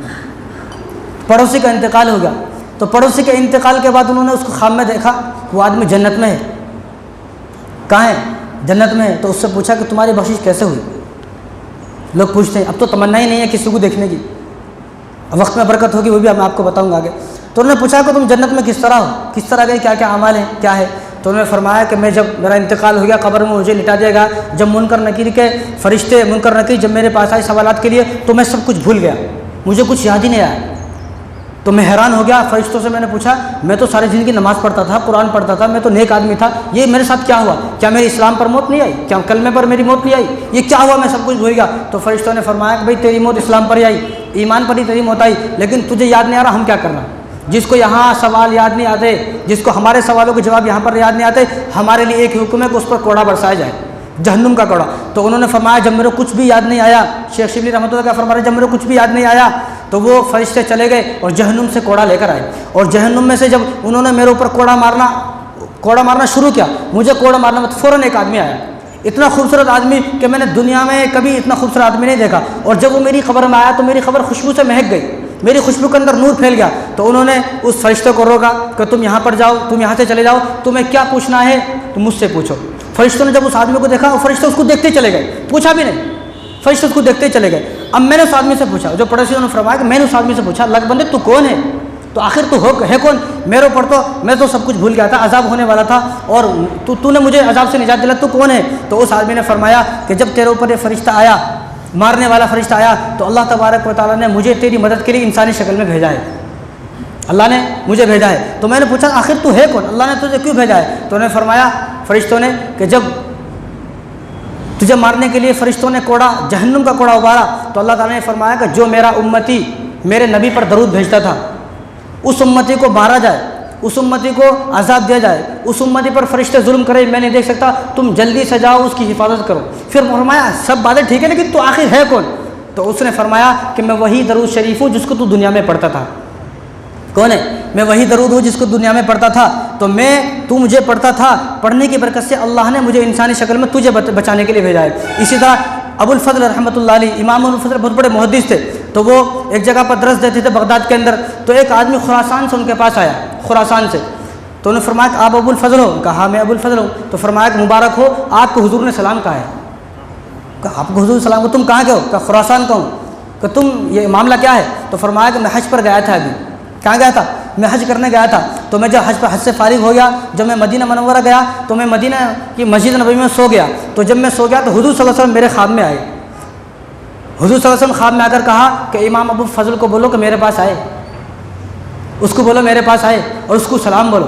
پڑوسی کا انتقال ہو گیا۔ تو پڑوسی کے انتقال کے بعد انہوں نے اس کو خواب میں دیکھا، وہ آدمی جنت میں ہے، کہاں ہے؟ جنت میں ہے۔ تو اس سے پوچھا کہ تمہاری بخشش کیسے ہوئی؟ لوگ پوچھتے ہیں، اب تو تمنا ہی نہیں ہے کسی کو دیکھنے کی، وقت میں برکت ہوگی وہ بھی میں آپ کو بتاؤں گا آگے۔ تو انہوں نے پوچھا کہ تم جنت میں کس طرح ہو، کس طرح گئے، کیا کیا اعمال ہیں، کیا ہے؟ تو انہوں نے فرمایا کہ میں جب میرا انتقال ہو گیا قبر میں مجھے لٹا دیا گیا، جب منکر نکیر کے فرشتے منکر نکیر جب میرے پاس آئے سوالات کے لیے تو میں سب کچھ بھول گیا، مجھے کچھ یاد ہی نہیں آیا۔ تو میں حیران ہو گیا، فرشتوں سے میں نے پوچھا میں تو ساری زندگی نماز پڑھتا تھا، قرآن پڑھتا تھا، میں تو نیک آدمی تھا، یہ میرے ساتھ کیا ہوا؟ کیا میری اسلام پر موت نہیں آئی؟ کیا کلمے پر میری موت نہیں آئی؟ یہ کیا ہوا؟ میں سب کچھ بھول گیا۔ تو فرشتوں نے فرمایا کہ بھائی تیری موت اسلام پر ہی آئی، ایمان پر ہی تیری موت آئی، لیکن تجھے یاد نہیں آ رہا، ہم کیا کرنا؟ جس کو یہاں سوال یاد نہیں آتے، جس کو ہمارے سوالوں کے جواب یہاں پر یاد نہیں آتے، ہمارے لیے ایک حکم ہے کہ اس پر کوڑا برسایا جائے، جہنم کا کوڑا۔ تو انہوں نے فرمایا جب میرے کچھ بھی یاد نہیں آیا، شیخ شبلی رحمۃ اللہ کا فرما رہے جب میرے کچھ بھی یاد نہیں آیا تو وہ فرشتے چلے گئے اور جہنم سے کوڑا لے کر آئے، اور جہنم میں سے جب انہوں نے میرے اوپر کوڑا مارنا شروع کیا، مجھے کوڑا مارنا میں فوراً ایک آدمی آیا، اتنا خوبصورت آدمی کہ میں نے دنیا میں کبھی اتنا خوبصورت آدمی نہیں دیکھا، اور جب وہ میری قبر میں آیا تو میری قبر خوشبو سے مہک گئی، میری خوشبو کے اندر نور پھیل گیا۔ تو انہوں نے اس فرشتے کو روکا کہ تم یہاں پر جاؤ، تم یہاں سے چلے جاؤ، تمہیں کیا پوچھنا ہے تم مجھ سے پوچھو۔ فرشتوں نے جب اس آدمی کو دیکھا وہ فرشتے اس کو دیکھتے چلے گئے، پوچھا بھی نہیں، فرشتے اس کو دیکھتے چلے گئے۔ اب میں نے اس آدمی سے پوچھا، جو پڑوسی نے فرمایا کہ میں نے اس آدمی سے پوچھا اللہ کے بندے تو کون ہے؟ تو آخر تو ہے کون؟ میرے اوپر تو میں تو سب کچھ بھول گیا تھا، عذاب ہونے والا تھا، اور تو نے مجھے عذاب سے نجات دلا، تو کون ہے؟ تو اس آدمی نے فرمایا کہ جب تیرے اوپر یہ فرشتہ آیا، مارنے والا فرشتہ آیا، تو اللہ تبارک و تعالیٰ نے مجھے تیری مدد کے لیے انسانی شکل میں بھیجا ہے، اللہ نے مجھے بھیجا ہے۔ تو میں نے پوچھا آخر تو ہے کون؟ اللہ نے تجھے کیوں بھیجا ہے؟ تو انہوں نے فرمایا فرشتوں نے کہ جب تجھے مارنے کے لیے فرشتوں نے جہنم کا کوڑا ابارا تو اللہ تعالیٰ نے فرمایا کہ جو میرا امتی میرے نبی پر درود بھیجتا تھا اس امتی کو مارا جائے، اس امتی کو عذاب دیا جائے، اس امتی پر فرشتے ظلم کرے، میں نہیں دیکھ سکتا، تم جلدی سے جاؤ اس کی حفاظت کرو۔ پھر فرمایا سب باتیں ٹھیک ہے لیکن تو آخر ہے کون؟ تو اس نے فرمایا کہ میں وہی درود شریف ہوں جس کو تو دنیا میں پڑھتا تھا۔ کون ہے؟ میں وہی درود ہوں جس کو دنیا میں پڑھتا تھا، تو تو مجھے پڑھتا تھا، پڑھنے کی برکت سے اللہ نے مجھے انسانی شکل میں تجھے بچانے کے لیے بھیجا ہے۔ اسی طرح ابو الفضل رحمۃ اللہ علیہ، امام ابو الفضل بہت بڑے محدث تھے، تو وہ ایک جگہ پر درس دیتے تھے بغداد کے اندر، تو ایک آدمی خراسان سے ان کے پاس آیا، خراسان سے، تو انہوں نے فرمایا کہ آپ ابو الفضل ہو؟ کہا ہاں میں ابو الفضل ہوں۔ تو فرمایا کہ مبارک ہو، آپ کو حضور نے سلام کہا ہے۔ کہا آپ کو حضور سلام کو، تم کہاں کے ہو؟ کہا خراسان کا ہوں۔ کہ تم یہ معاملہ کیا ہے؟ تو فرمایا کہ میں حج پر گیا تھا، ابھی کہاں گیا تھا؟ میں حج کرنے گیا تھا، تو میں جب حج سے فارغ ہو گیا، جب میں مدینہ منورہ گیا تو میں مدینہ کی مسجد نبوی میں سو گیا، تو جب میں سو گیا تو حضور صلی اللہ علیہ وسلم میرے خواب میں آئے، حضور صلی اللہ علیہ وسلم خواب میں آ کر کہا کہ امام ابو فضل کو بولو کہ میرے پاس آئے، اس کو بولو میرے پاس آئے اور اس کو سلام بولو،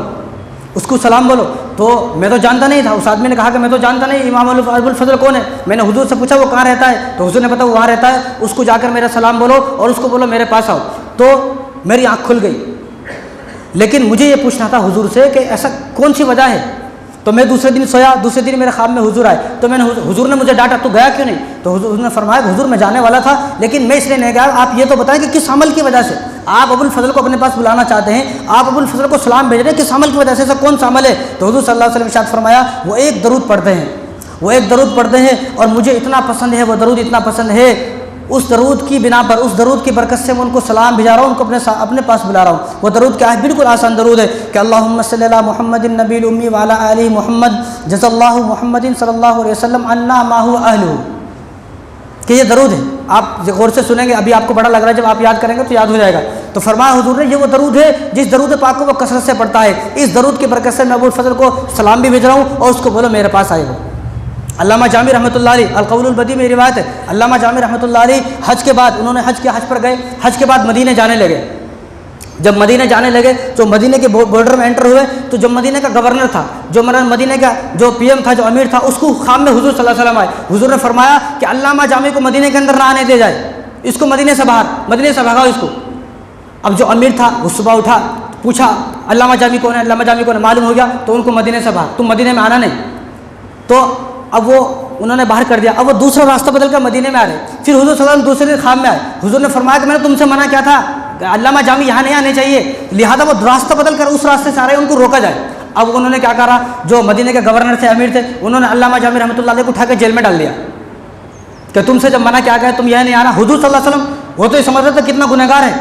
اس کو سلام بولو۔ تو میں تو جانتا نہیں تھا، اس آدمی نے کہا کہ میں تو جانتا نہیں امام ابو الفضل کون ہے۔ میں نے حضور سے پوچھا وہ کہاں رہتا ہے، تو حضور نے بتایا وہ وہاں رہتا ہے، اس کو جا کر میرا سلام بولو اور اس کو بولو میرے پاس آؤ۔ تو میری آنکھ کھل گئی، لیکن مجھے یہ پوچھنا تھا حضور سے کہ ایسا کون سی وجہ ہے۔ تو میں دوسرے دن سویا، دوسرے دن میرے خواب میں حضور آئے، تو میں نے حضور نے مجھے ڈانٹا تو گیا کیوں نہیں؟ تو حضور نے فرمایا کہ حضور میں جانے والا تھا لیکن میں اس لیے نہیں گیا، آپ یہ تو بتائیں کہ کس عمل کی وجہ سے آپ ابو الفضل کو اپنے پاس بلانا چاہتے ہیں، آپ ابو الفضل کو سلام بھیج رہے ہیں، کس عمل کی وجہ سے، ایسا کون سا عمل ہے؟ تو حضور صلی اللہ علیہ وسلم ارشاد فرمایا وہ ایک درود پڑھتے ہیں، وہ ایک درود پڑھتے ہیں اور مجھے اتنا پسند ہے، وہ درود اتنا پسند ہے، اس درود کی بنا پر، اس درود کی برکت سے میں ان کو سلام بھیجا رہا ہوں، ان کو اپنے پاس بلا رہا ہوں۔ وہ درود کیا ہے؟ بالکل آسان درود ہے کہ اللہم صلی علی محمد النبی الامی وعلی آلہ محمد جزا اللہ محمد صلی اللہ علیہ وسلم عنا ما هو اہلہ، کہ یہ درود ہے۔ آپ غور سے سنیں گے، ابھی آپ کو بڑا لگ رہا ہے، جب آپ یاد کریں گے تو یاد ہو جائے گا۔ تو فرمایا حضور نے یہ وہ درود ہے جس درود پاک کو وہ کثرت سے پڑھتا ہے، اس درود کی برکت سے میں ابو الفضل کو سلام بھی بھیج رہا ہوں اور اس کو بولو میرے پاس آئے گا۔ علامہ جامی رحمۃ اللہ علیہ القول البدیع میں روایت ہے، علامہ جامی رحمۃ اللہ علیہ حج کے بعد انہوں نے حج پر گئے، حج کے بعد مدینے جانے لگے۔ جب مدینہ جانے لگے تو مدینہ کے بارڈر میں انٹر ہوئے تو جو مدینہ کا گورنر تھا، جو مدینہ کا جو پی ایم تھا، جو امیر تھا، اس کو خواب میں حضور صلی اللہ علیہ وسلم آئے۔ حضور نے فرمایا کہ علامہ جامی کو مدینہ کے اندر نہ آنے دے جائے، اس کو مدینہ سے باہر، مدینہ سے بھگاؤ اس کو۔ اب جو امیر تھا وہ صبح اٹھا، پوچھا علامہ جامی کون ہے، علامہ جامی کون ہے، معلوم ہو گیا تو ان کو مدینہ سے باہر، تم مدینہ میں آنا نہیں۔ تو اب وہ انہوں نے باہر کر دیا، اب وہ دوسرا راستہ بدل کر مدینے میں آ رہے۔ پھر حضور صلی اللہ علیہ وسلم دوسرے دن خواب میں آئے، حضور نے فرمایا کہ میں نے تم سے منع کیا تھا علامہ جامی یہاں نہیں آنے چاہیے، لہٰذا وہ راستہ بدل کر اس راستے سے آ رہے ہیں، ان کو روکا جائے۔ اب انہوں نے کیا کرا، جو مدینے کے گورنر تھے، امیر تھے، انہوں نے علامہ جامی رحمۃ اللہ علیہ کو اٹھا کے جیل میں ڈال دیا کہ تم سے جب منع کیا گیا تم یہاں نہیں آنا۔ حضور صلی اللہ علیہ وسلم وہ تو یہ سمجھ رہے تھے کتنا گنہگار ہے،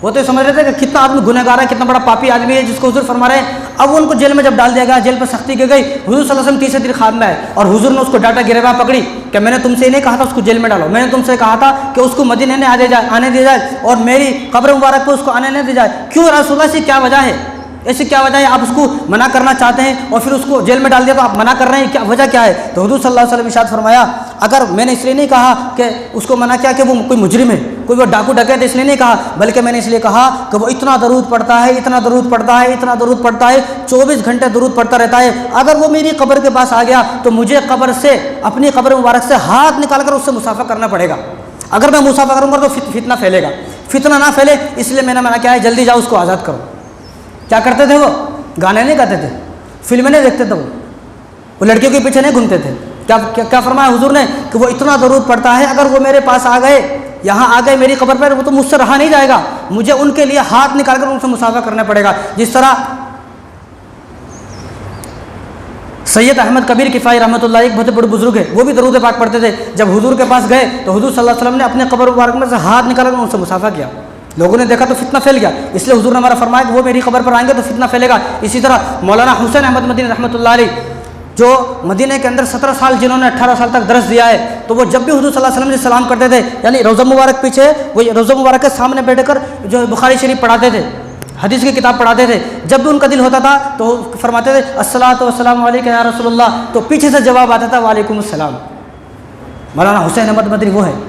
وہ تو سمجھ رہے تھے کہ کتنا آدمی گنہگار ہے, کتنا بڑا پاپی آدمی ہے جس کو حضور فرما رہے ہیں. اب ان کو جیل میں جب ڈال دیا گیا, جیل پر سختی کی گئی, حضور صلی اللہ علیہ وسلم تیسرے دن خواب میں آئے اور حضور نے اس کو ڈاٹا گرفت پکڑی کہ میں نے تم سے نہیں کہا تھا اس کو جیل میں ڈالو, میں نے تم سے کہا تھا کہ اس کو مدینے میں آنے دیا جائے اور میری قبر مبارک پہ اس کو آنے نہیں دیا جائے. کیوں رسول اللہ سے کیا وجہ ہے, ایسی کیا وجہ ہے, آپ اس کو منع کرنا چاہتے ہیں اور پھر اس کو جیل میں ڈال دیا تو آپ منع کر رہے ہیں, کیا وجہ کیا ہے؟ تو حضور صلی اللہ علیہ وسلم ارشاد فرمایا, اگر میں نے اس لیے نہیں کہا کہ اس کو منع کیا کہ وہ کوئی مجرم ہے, کوئی وہ ڈاکو ڈکیت, اس لیے نہیں کہا, بلکہ میں نے اس لیے کہا کہ وہ اتنا درود پڑھتا ہے, اتنا درود پڑھتا ہے, اتنا درود پڑھتا ہے, 24 گھنٹے درود پڑھتا رہتا ہے. اگر وہ میری قبر کے پاس آ گیا تو مجھے قبر سے, اپنی قبر مبارک سے ہاتھ نکال کر اس سے مصافحہ کرنا پڑے گا. اگر میں مصافحہ کروں گا تو فتنہ پھیلے گا, فتنہ نہ پھیلے اس لیے میں نے منع کیا ہے, جلدی جاؤ اس کو آزاد کرو. کیا کرتے تھے وہ؟ گانے نہیں گاتے تھے, فلمیں نہیں دیکھتے تھے, وہ لڑکیوں کے پیچھے نہیں گھومتے تھے. کیا فرمایا حضور نے کہ وہ اتنا درود پڑھتا ہے, اگر وہ میرے پاس آ گئے, یہاں آ گئے میری قبر پر, وہ تو مجھ سے رہا نہیں جائے گا, مجھے ان کے لیے ہاتھ نکال کر ان سے مصافحہ کرنا پڑے گا. جس طرح سید احمد کبیر کفائی رحمۃ اللہ ایک بہت بڑے بزرگ ہے, وہ بھی درود پاک پڑھتے تھے. جب حضور کے پاس گئے تو حضور صلی اللہ علیہ وسلم نے اپنے قبر مبارک میں سے ہاتھ نکال کر ان سے مصافحہ کیا. لوگوں نے دیکھا تو فتنہ پھیل گیا, اس لیے حضور نے ہمارا فرمایا کہ وہ میری قبر پر آئیں گے تو فتنہ پھیلے گا. اسی طرح مولانا حسین احمد مدینی رحمۃ اللہ علیہ, جو مدینہ کے اندر 17 سال, جنہوں نے 18 سال تک درس دیا ہے, تو وہ جب بھی حضور صلی اللہ علیہ وسلم سے سلام کرتے تھے, یعنی روضہ مبارک پیچھے, وہ روضہ مبارک کے سامنے بیٹھ کر جو بخاری شریف پڑھاتے تھے, حدیث کی کتاب پڑھاتے تھے, جب بھی ان کا دل ہوتا تھا تو فرماتے تھے الصلاۃ والسلام علیک یا رسول اللہ, تو پیچھے سے جواب آتا تھا وعلیکم السلام. مولانا حسین احمد مدنی وہ ہے.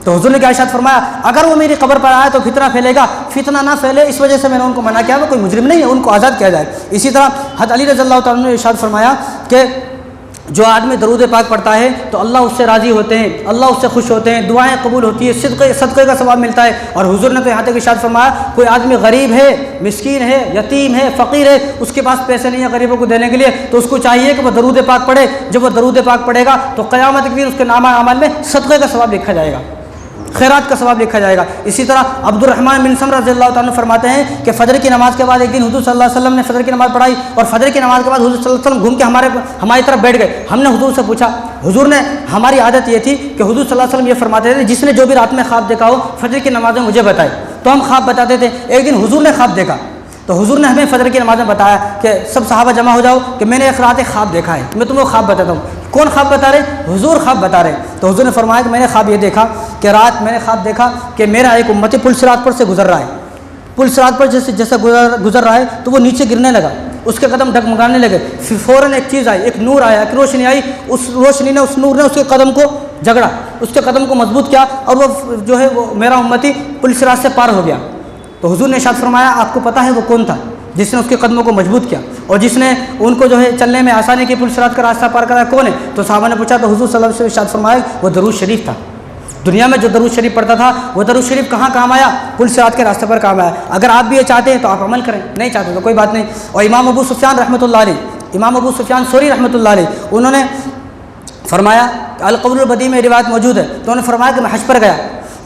تو حضور نے کیا ارشاد فرمایا, اگر وہ میری قبر پر آئے تو فتنہ پھیلے گا, فتنہ نہ پھیلے اس وجہ سے میں نے ان کو منع کیا, وہ کوئی مجرم نہیں ہے, ان کو آزاد کیا جائے. اسی طرح حضرت علی رضی اللہ تعالیٰ نے ارشاد فرمایا کہ جو آدمی درود پاک پڑھتا ہے تو اللہ اس سے راضی ہوتے ہیں, اللہ اس سے خوش ہوتے ہیں, دعائیں قبول ہوتی ہے, صدقے کا ثواب ملتا ہے. اور حضور نے تو یہاں تک ارشاد فرمایا, کوئی آدمی غریب ہے, مسکین ہے, یتیم ہے, فقیر ہے, اس کے پاس پیسے نہیں ہیں غریبوں کو دینے کے لیے, تو اس کو چاہیے کہ وہ درود پاک پڑھے. جب وہ درود پاک پڑھے گا تو قیامت کے دن اس کے نامہ اعمال میں صدقے کا ثواب لکھا جائے گا, خیرات کا ثواب لکھا جائے گا. اسی طرح عبد الرحمن بن سمرہ رضی اللہ تعالیٰ فرماتے ہیں کہ فجر کی نماز کے بعد ایک دن حضور صلی اللہ علیہ وسلم نے فجر کی نماز پڑھائی, اور فجر کی نماز کے بعد حضور صلی اللہ علیہ وسلم گھوم کے ہماری طرف بیٹھ گئے. ہم نے حضور سے پوچھا, حضور نے, ہماری عادت یہ تھی کہ حضور صلی اللہ علیہ وسلم یہ فرماتے تھے جس نے جو بھی رات میں خواب دیکھا ہو فجر کی نماز میں مجھے بتائے, تو ہم خواب بتاتے تھے. ایک دن حضور نے خواب دیکھا تو حضور نے ہمیں فجر کی نماز میں بتایا کہ سب صحابہ جمع ہو جاؤ کہ میں نے ایک رات ایک خواب دیکھا ہے, میں تمہیں خواب بتاتا ہوں. کون خواب بتا رہے؟ حضور خواب بتا رہے. تو حضور نے فرمایا کہ میں نے خواب یہ دیکھا کہ رات میں نے خواب دیکھا کہ میرا ایک امتی پل صراط پر سے گزر رہا ہے, پل صراط پر جیسے گزر رہا ہے تو وہ نیچے گرنے لگا, اس کے قدم ڈگمگانے لگے. پھر فوراً ایک چیز آئی, ایک نور آیا, ایک روشنی آئی, اس روشنی نے, اس نور نے اس کے قدم کو جگڑا, اس کے قدم کو مضبوط کیا, اور وہ جو ہے وہ میرا امتی پل صراط سے پار ہو گیا. تو حضور نے ارشاد فرمایا, آپ کو پتہ ہے وہ کون تھا جس نے اس کے قدموں کو مضبوط کیا اور جس نے ان کو جو ہے چلنے میں آسانی کی, پل صراط کا راستہ پار کرایا, کون ہے؟ تو صحابہ نے پوچھا تو حضور صلی اللہ علیہ وسلم ارشاد فرمایا وہ درود شریف تھا. دنیا میں جو درود شریف پڑھتا تھا وہ درود شریف کہاں کام آیا؟ پل صراط کے راستے پر کام آیا. اگر آپ بھی یہ چاہتے ہیں تو آپ عمل کریں, نہیں چاہتے تو کوئی بات نہیں. اور امام ابو سفیان رحمۃ اللہ علیہ, امام ابو سفیان ثوری رحمۃ اللہ علیہ, انہوں نے فرمایا, القول البدی میں روایت موجود ہے, تو انہوں نے فرمایا کہ میں حج پر گیا,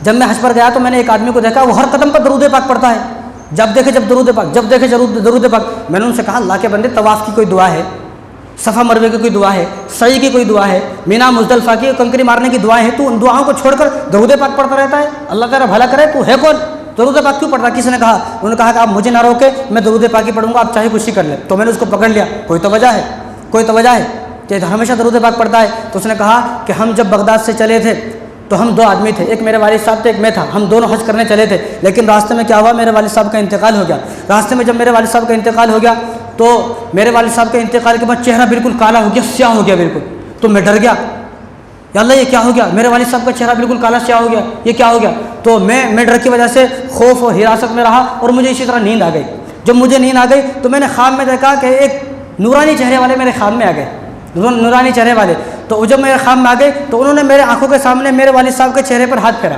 جب میں حج پر گیا تو میں نے ایک آدمی کو دیکھا وہ ہر قدم پر درود پاک پڑھتا ہے, جب دیکھے جب درود پاک, جب دیکھے درود پاک. میں نے ان سے کہا اللہ کے بندے, طواف کی کوئی دعا ہے, صفا مروے کی کوئی دعا ہے, سعی کی کوئی دعا ہے, مینا مزدلفہ کی کنکری مارنے کی دعائیں ہیں, تو ان دعاؤں کو چھوڑ کر درود پاک پڑھتا رہتا ہے؟ اللہ تعالیٰ بھلا کرے, تو ہے کون درود پاک کیوں پڑھتا ہے؟ کسی نے کہا, انہوں نے کہا کہ آپ مجھے نہ روکے, میں درود پاک ہی پڑھوں گا, آپ چاہے کچھ ہی کر لیں. تو میں نے اس کو پکڑ لیا, کوئی تو وجہ ہے, کوئی تو وجہ ہے کہ ہمیشہ درود پاک پڑھتا ہے. تو اس نے کہا کہ ہم جب بغداد سے چلے تھے تو ہم 2 آدمی تھے, ایک میرے والد صاحب تھے, ایک میں تھا, ہم دونوں حج کرنے چلے تھے, لیکن راستے میں کیا ہوا, میرے والد صاحب کا انتقال ہو گیا. راستے میں جب میرے والد صاحب کا انتقال ہو گیا تو میرے والد صاحب کے انتقال کے بعد چہرہ بالکل کالا ہو گیا, سیاہ ہو گیا بالکل. تو میں ڈر گیا, یا اللہ یہ کیا ہو گیا, میرے والد صاحب کا چہرہ بالکل کالا سیاہ ہو گیا, یہ کیا ہو گیا. تو میں ڈر کی وجہ سے خوف اور حراست میں رہا, اور مجھے اسی طرح نیند آ گئی. جب مجھے نیند آ گئی تو میں نے خواب میں دیکھا کہ ایک نورانی چہرے والے میرے خواب میں آ گئے, نورانی چہرے والے. تو جب میرے خواب میں آ گئے تو انہوں نے میرے آنکھوں کے سامنے میرے والد صاحب کے چہرے پر ہاتھ پھیرا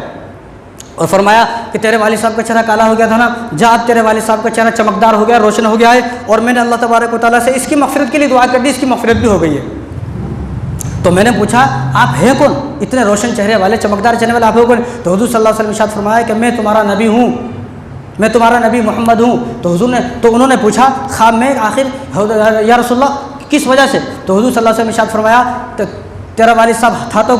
اور فرمایا کہ تیرے والد صاحب کا چہرہ کالا ہو گیا تھا نا, جا اب تیرے والد صاحب کا چہرہ چمکدار ہو گیا, روشن ہو گیا ہے, اور میں نے اللہ تبارک و تعالیٰ سے اس کی مغفرت کے لیے دعا کر دی, اس کی مغفرت بھی ہو گئی ہے. تو میں نے پوچھا آپ ہیں کون, اتنے روشن چہرے والے, چمکدار چہرے والے آپ ہیں کون؟ تو حضور صلی اللہ علیہ وسلم ارشاد فرمایا کہ میں تمہارا نبی ہوں, میں تمہارا نبی محمد ہوں. تو انہوں نے پوچھا خواب میں آخر یا رسول اللہ کس وجہ سے؟ تو حضور صلی اللہ علیہ وسلم ارشاد فرمایا تیرا والد صاحب تھا تو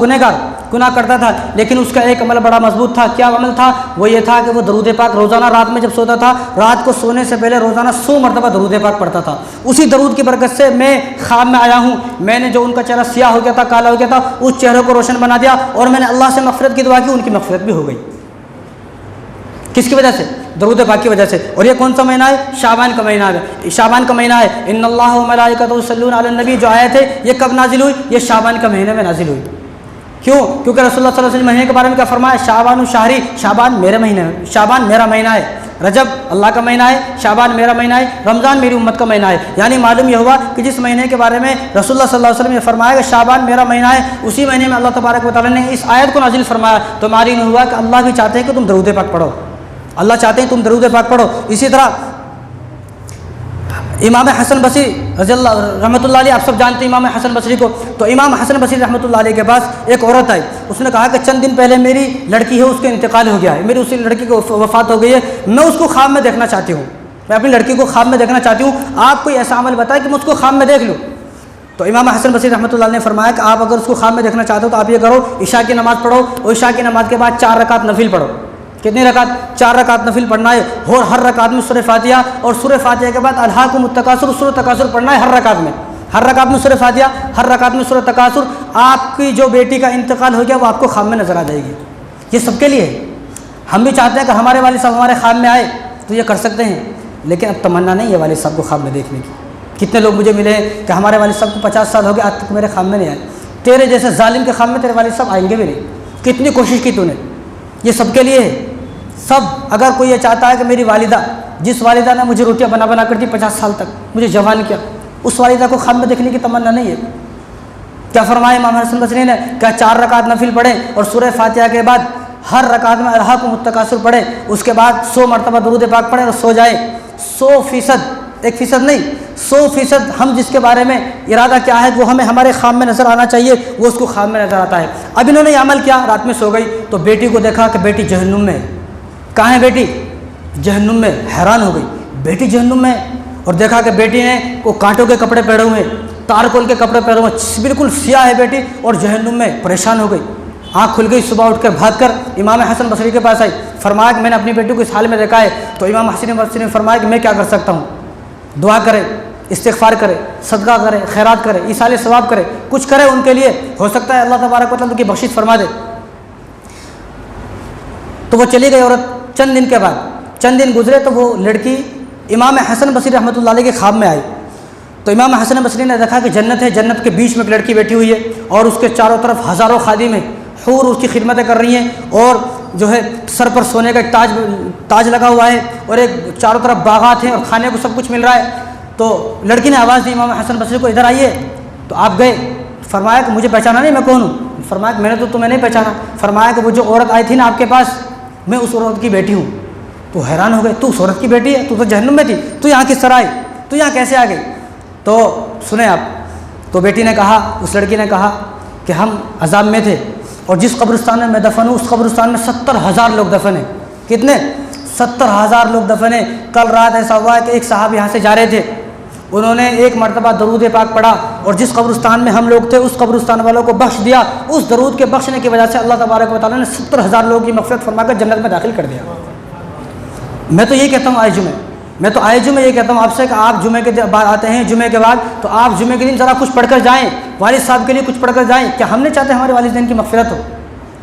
گناہ کرتا تھا، لیکن اس کا ایک عمل بڑا مضبوط تھا۔ کیا عمل تھا؟ وہ یہ تھا کہ وہ درود پاک روزانہ رات میں جب سوتا تھا، رات کو سونے سے پہلے روزانہ 100 مرتبہ درود پاک پڑھتا تھا۔ اسی درود کی برکت سے میں خواب میں آیا ہوں، میں نے جو ان کا چہرہ سیاہ ہو گیا تھا، کالا ہو گیا تھا، اس چہرے کو روشن بنا دیا، اور میں نے اللہ سے مغفرت کی دعا کی، ان کی مغفرت بھی ہو گئی۔ کس کی وجہ سے؟ درود پاک کی وجہ سے۔ اور یہ کون سا مہینہ ہے؟ شعبان کا مہینہ ہے۔ شعبان کا مہینہ ہے۔ ان اللہ و ملائکتہ یصلون علی النبی جو آیت ہے یہ کب نازل ہوئی؟ یہ شعبان کا مہینے میں نازل ہوئی۔ کیوں؟ کیونکہ رسول اللہ صلی اللہ علیہ وسلم مہینے کے بارے میں کیا فرمایا؟ شعبان شہری، شعبان میرے مہینے ہے، شعبان میرا مہینہ ہے۔ رجب اللہ کا مہینہ ہے، شعبان میرا مہینہ ہے، رمضان میری امت کا مہینہ ہے۔ یعنی معلوم یہ ہوا کہ جس مہینے کے بارے میں رسول اللہ صلی اللہ علیہ وسلم نے فرمایا کہ شعبان میرا مہینہ ہے، اسی مہینے میں اللہ تبارک و تعالیٰ نے اس آیت کو نازل فرمایا۔ تو معلوم ہوا کہ اللہ بھی چاہتے ہیں کہ تم درود پاک پڑھو، اللہ چاہتے ہیں تم درود پاک پڑھو۔ اسی طرح امام حسن بصری رضی اللہ رحمۃ اللہ علیہ، آپ سب جانتے ہیں امام حسن بصری کو۔ تو امام حسن بصری رحمۃ اللہ علیہ کے پاس ایک عورت آئی، اس نے کہا کہ چند دن پہلے میری لڑکی ہے، اس کا انتقال ہو گیا ہے، میری اسی لڑکی کو وفات ہو گئی ہے، میں اس کو خواب میں دیکھنا چاہتی ہوں، میں اپنی لڑکی کو خواب میں دیکھنا چاہتی ہوں، آپ کوئی ایسا عمل بتائیں کہ میں اس کو خواب میں دیکھ لوں۔ تو امام حسن بصری رحمۃ اللہ علیہ نے فرمایا کہ آپ اگر اس کو خواب میں دیکھنا چاہتے ہو تو آپ یہ کرو، عشاء کی نماز پڑھو، اور عشاء کی نماز کے بعد 4 رکعت نفل پڑھو۔ کتنی رکعت؟ 4 رکعت نفل پڑھنا ہے، اور ہر رکعت میں سورہ فاتحہ، اور سورہ فاتحہ کے بعد الہاکم التکاثر، سورہ تکاثر پڑھنا ہے ہر رکعت میں، ہر رکعت میں سورہ فاتحہ، ہر رکعت میں سورہ تکاثر۔ آپ کی جو بیٹی کا انتقال ہو گیا وہ آپ کو خواب میں نظر آ جائے گی۔ یہ سب کے لیے ہے۔ ہم بھی چاہتے ہیں کہ ہمارے والد صاحب ہمارے خواب میں آئے تو یہ کر سکتے ہیں، لیکن اب تمنا نہیں ہے والد صاحب کو خواب میں دیکھنے کی۔ کتنے لوگ مجھے ملے ہیں کہ ہمارے والد صاحب کو 50 سال ہو گئے، آج تک میرے خواب میں نہیں آئے۔ تیرے جیسے ظالم کے خواب میں تیرے والد صاحب آئیں گے بھی نہیں، کتنی کوشش کی تو نے۔ یہ سب کے لیے ہے۔ سب اگر کوئی یہ چاہتا ہے کہ میری والدہ، جس والدہ نے مجھے روٹیاں بنا بنا کر دی 50 سال تک، مجھے جوان کیا، اس والدہ کو خواب میں دیکھنے کی تمنا نہیں ہے۔ کیا فرمایا امام حسن بصری نے؟ کیا 4 رکعت نفل پڑھیں اور سورہ فاتحہ کے بعد ہر رکعت میں الہاکم التکاثر پڑھیں، اس کے بعد 100 مرتبہ درود پاک پڑھیں اور سو جائیں۔ 100%، 1% نہیں، 100% ہم جس کے بارے میں ارادہ کیا ہے وہ ہمیں ہمارے خواب میں نظر آنا چاہیے، وہ اس کو خواب میں نظر آتا ہے۔ اب انہوں نے یہ عمل کیا، رات میں سو گئی تو بیٹی کو دیکھا کہ بیٹی جہنم میں ہے۔ کہاں ہے بیٹی؟ جہنم میں۔ حیران ہو گئی، بیٹی جہنم میں، اور دیکھا کہ بیٹی نے وہ کانٹوں کے کپڑے پہنے ہوئے، تارکول کے کپڑے پہنے ہوئے، بالکل سیاہ ہے بیٹی، اور جہنم میں۔ پریشان ہو گئی، آنکھ کھل گئی، صبح اٹھ کر بھاگ کر امام حسن بصری کے پاس آئی، فرمایا کہ میں نے اپنی بیٹی کو اس حال میں دیکھا ہے۔ تو امام حسن بصری نے فرمایا کہ میں کیا کر سکتا ہوں؟ دعا کرے، استغفار کرے، صدقہ کرے، خیرات کرے، ایصال ثواب کرے، کچھ کرے ان کے لیے، ہو سکتا ہے اللہ تبارک و تعالیٰ ان کی بخشش فرما دے۔ تو وہ چلی گئی عورت۔ چند دن گزرے تو وہ لڑکی امام حسن بصری رحمۃ اللہ علیہ کے خواب میں آئی۔ تو امام حسن بصری نے دیکھا کہ جنت ہے، جنت کے بیچ میں ایک لڑکی بیٹھی ہوئی ہے، اور اس کے چاروں طرف ہزاروں خادم ہیں، حور اس کی خدمتیں کر رہی ہیں، اور جو ہے سر پر سونے کا ایک تاج لگا ہوا ہے، اور ایک چاروں طرف باغات ہیں، اور کھانے کو سب کچھ مل رہا ہے۔ تو لڑکی نے آواز دی امام حسن بصری کو، ادھر آئیے۔ تو آپ گئے، فرمایا کہ مجھے پہچانا نہیں، میں کون ہوں؟ فرمایا کہ میں نے تو تمہیں نہیں پہچانا۔ فرمایا کہ وہ جو عورت آئی تھی نا آپ کے پاس، میں اس عورت کی بیٹی ہوں۔ تو حیران ہو گئے، تو اس عورت کی بیٹی ہے؟ تو جہنم میں تھی، تو یہاں کس طرح آئی؟ تو یہاں کیسے آ گئی؟ تو سنیں آپ، تو بیٹی نے کہا، اس لڑکی نے کہا کہ ہم عذاب میں تھے، اور جس قبرستان میں دفن ہوں اس قبرستان میں 70,000 لوگ دفن ہیں۔ کتنے؟ 70,000 لوگ دفن ہیں۔ کل رات ایسا ہوا ہے کہ ایک صاحب یہاں سے جا رہے تھے، انہوں نے ایک مرتبہ درود پاک پڑھا، اور جس قبرستان میں ہم لوگ تھے اس قبرستان والوں کو بخش دیا۔ اس درود کے بخشنے کی وجہ سے اللہ تبارک و تعالیٰ نے 70,000 لوگوں کی مغفرت فرما کر جنت میں داخل کر دیا۔ میں تو یہ کہتا ہوں آئے جمعے یہ کہتا ہوں آپ سے کہ آپ جمعے کے بعد آتے ہیں، جمعے کے بعد تو آپ جمعے کے دن ذرا کچھ پڑھ کر جائیں، والد صاحب کے لیے کچھ پڑھ کر جائیں۔ کیا ہم نہیں چاہتے ہمارے والدین کی مغفرت ہو؟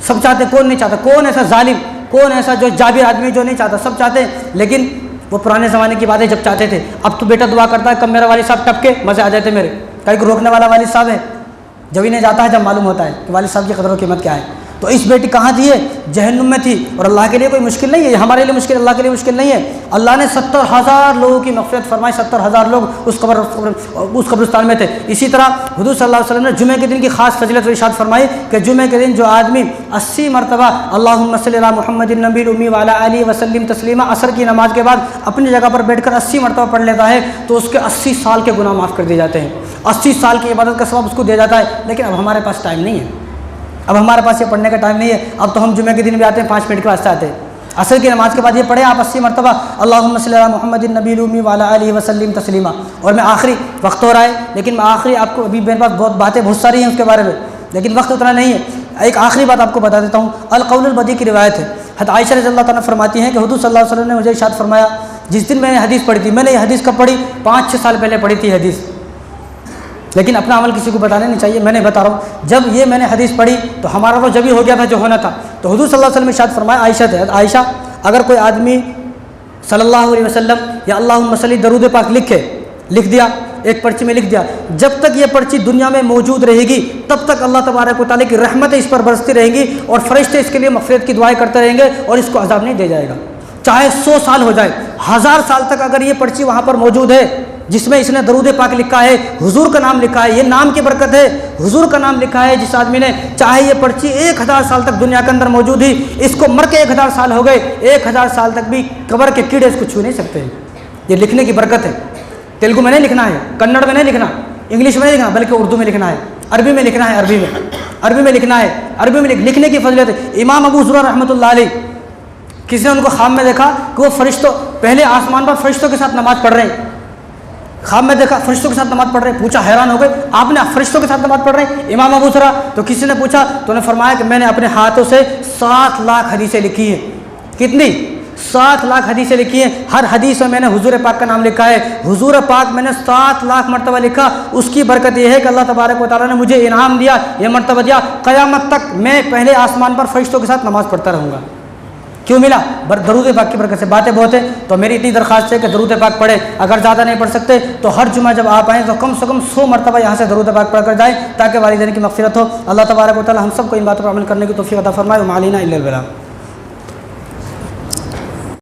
سب چاہتے، کون نہیں چاہتا؟ کون ایسا ظالم، کون ایسا جو جابر آدمی جو نہیں چاہتا؟ سب چاہتے ہیں، لیکن وہ پرانے زمانے کی باتیں جب چاہتے تھے۔ اب تو بیٹا دعا کرتا ہے کب میرا والد صاحب ٹپکے، مزے آ جاتے میرے، کہیں کو روکنے والا والد صاحب ہے، جب انہیں جاتا ہے جب معلوم ہوتا ہے کہ والد صاحب کی قدر و قیمت کیا ہے۔ تو اس بیٹی کہاں تھی؟ ہے جہنم میں تھی، اور اللہ کے لیے کوئی مشکل نہیں ہے، ہمارے لیے مشکل، اللہ کے لیے مشکل نہیں ہے۔ اللہ نے 70,000 لوگوں کی مغفرت فرمائی، 70,000 لوگ اس قبرستان میں تھے۔ اسی طرح حضور صلی اللہ علیہ وسلم نے جمعے کے دن کی خاص فضیلت ارشاد فرمائی کہ جمعے کے دن جو آدمی 80 مرتبہ اللہم صلی علی محمد النبی الامی وعلی آلہ وسلم تسلیما عصر کی نماز کے بعد اپنی جگہ پر بیٹھ کر 80 مرتبہ پڑھ لیتا ہے تو اس کے 80 سال کے گناہ معاف کر دیے جاتے ہیں، 80 سال کی عبادت کا ثواب اس کو دیا جاتا ہے۔ لیکن اب ہمارے پاس ٹائم نہیں ہے، اب ہمارے پاس یہ پڑھنے کا ٹائم نہیں ہے۔ اب تو ہم جمعے کے دن بھی آتے ہیں، 5 منٹ کے واسطے آتے ہیں، عصر کی نماز کے بعد یہ پڑھیں آپ 80 مرتبہ اللہم صلی علی محمد النبی الامی وعلی آلہ وسلم تسلیما۔ اور میں آخری وقت ہو رہا ہے، لیکن میں آخری آپ کو، ابھی میرے پاس بہت ساری ہیں اس کے بارے میں، لیکن وقت اتنا نہیں ہے. ایک آخری بات آپ کو بتا دیتا ہوں. القول البدی کی روایت ہے. حضرت عائشہ رضی اللہ تعالیٰ فرماتی ہیں کہ حضور صلی اللہ علیہ وسلم نے مجھے ارشاد فرمایا، جس دن میں نے حدیث پڑھی تھی، میں نے یہ حدیث کب پڑھی؟ 5-6 سال پہلے پڑھی تھی حدیث، لیکن اپنا عمل کسی کو بتانا نہیں چاہیے. میں نہیں بتا رہا ہوں. جب یہ میں نے حدیث پڑھی تو ہمارا تو جب ہی ہو گیا تھا جو ہونا تھا. تو حضور صلی اللہ علیہ وسلم نے ارشاد فرمایا، عائشہ تھے، عائشہ اگر کوئی آدمی صلی اللہ علیہ وسلم یا اللہم صلی درود پاک لکھ دیا، ایک پرچی میں لکھ دیا، جب تک یہ پرچی دنیا میں موجود رہے گی تب تک اللہ تبارک و تعالیٰ کی رحمتیں اس پر برستی رہیں گی اور فرشتے اس کے لیے مغفرت کی دعائیں کرتے رہیں گے اور اس کو عذاب نہیں دے جائے گا. چاہے 100 سال ہو جائے، 1000 سال تک اگر یہ پرچی وہاں پر موجود ہے جس میں اس نے درود پاک لکھا ہے، حضور کا نام لکھا ہے، یہ نام کی برکت ہے، حضور کا نام لکھا ہے جس آدمی نے، چاہے یہ پرچی 1000 سال تک دنیا کے اندر موجود ہی، اس کو مر کے 1000 سال ہو گئے، 1000 سال تک بھی قبر کے کیڑے اس کو چھو نہیں سکتے. یہ لکھنے کی برکت ہے. تیلگو میں نہیں لکھنا ہے، کنڑ میں نہیں لکھنا، انگلش میں نہیں لکھنا، بلکہ اردو میں لکھنا ہے، عربی میں لکھنا ہے، عربی میں لکھنا ہے. عربی میں لکھنے کی فضیلت ہے. امام ابو زرع رحمۃ اللہ علیہ، کسی نے ان کو خواب میں دیکھا کہ وہ فرشتوں، پہلے آسمان پر فرشتوں کے ساتھ نماز پڑھ رہے ہیں. خواب میں دیکھا فرشتوں کے ساتھ نماز پڑھ رہے ہیں. پوچھا، حیران ہو گئے، آپ نے فرشتوں کے ساتھ نماز پڑھ رہے ہیں امام ابو زرع؟ تو کسی نے پوچھا تو انہوں نے فرمایا کہ میں نے اپنے ہاتھوں سے 7 لاکھ حدیثیں لکھی ہیں. کتنی؟ 7 لاکھ حدیثیں لکھی ہیں. ہر حدیث میں نے حضور پاک کا نام لکھا ہے. حضور پاک میں نے 7 لاکھ مرتبہ لکھا. اس کی برکت یہ ہے کہ اللہ تبارک و تعالیٰ نے مجھے انعام دیا، یہ مرتبہ دیا، قیامت تک میں پہلے آسمان پر فرشتوں کے ساتھ نماز پڑھتا رہوں گا. کیوں ملا؟ درود پاک کی برکت سے. باتیں بہت ہیں تو میری اتنی درخواست ہے کہ درود پاک پڑھے. اگر زیادہ نہیں پڑھ سکتے تو ہر جمعہ جب آپ آئیں تو کم سے کم 100 مرتبہ یہاں سے درود پاک پڑھ کر جائیں تاکہ والدین کی مغفرت ہو. اللہ تبارک و تعالیٰ ہم سب کو ان باتوں پر عمل کرنے کی توفیق عطا فرمائے. وما علینا الا البلاغ.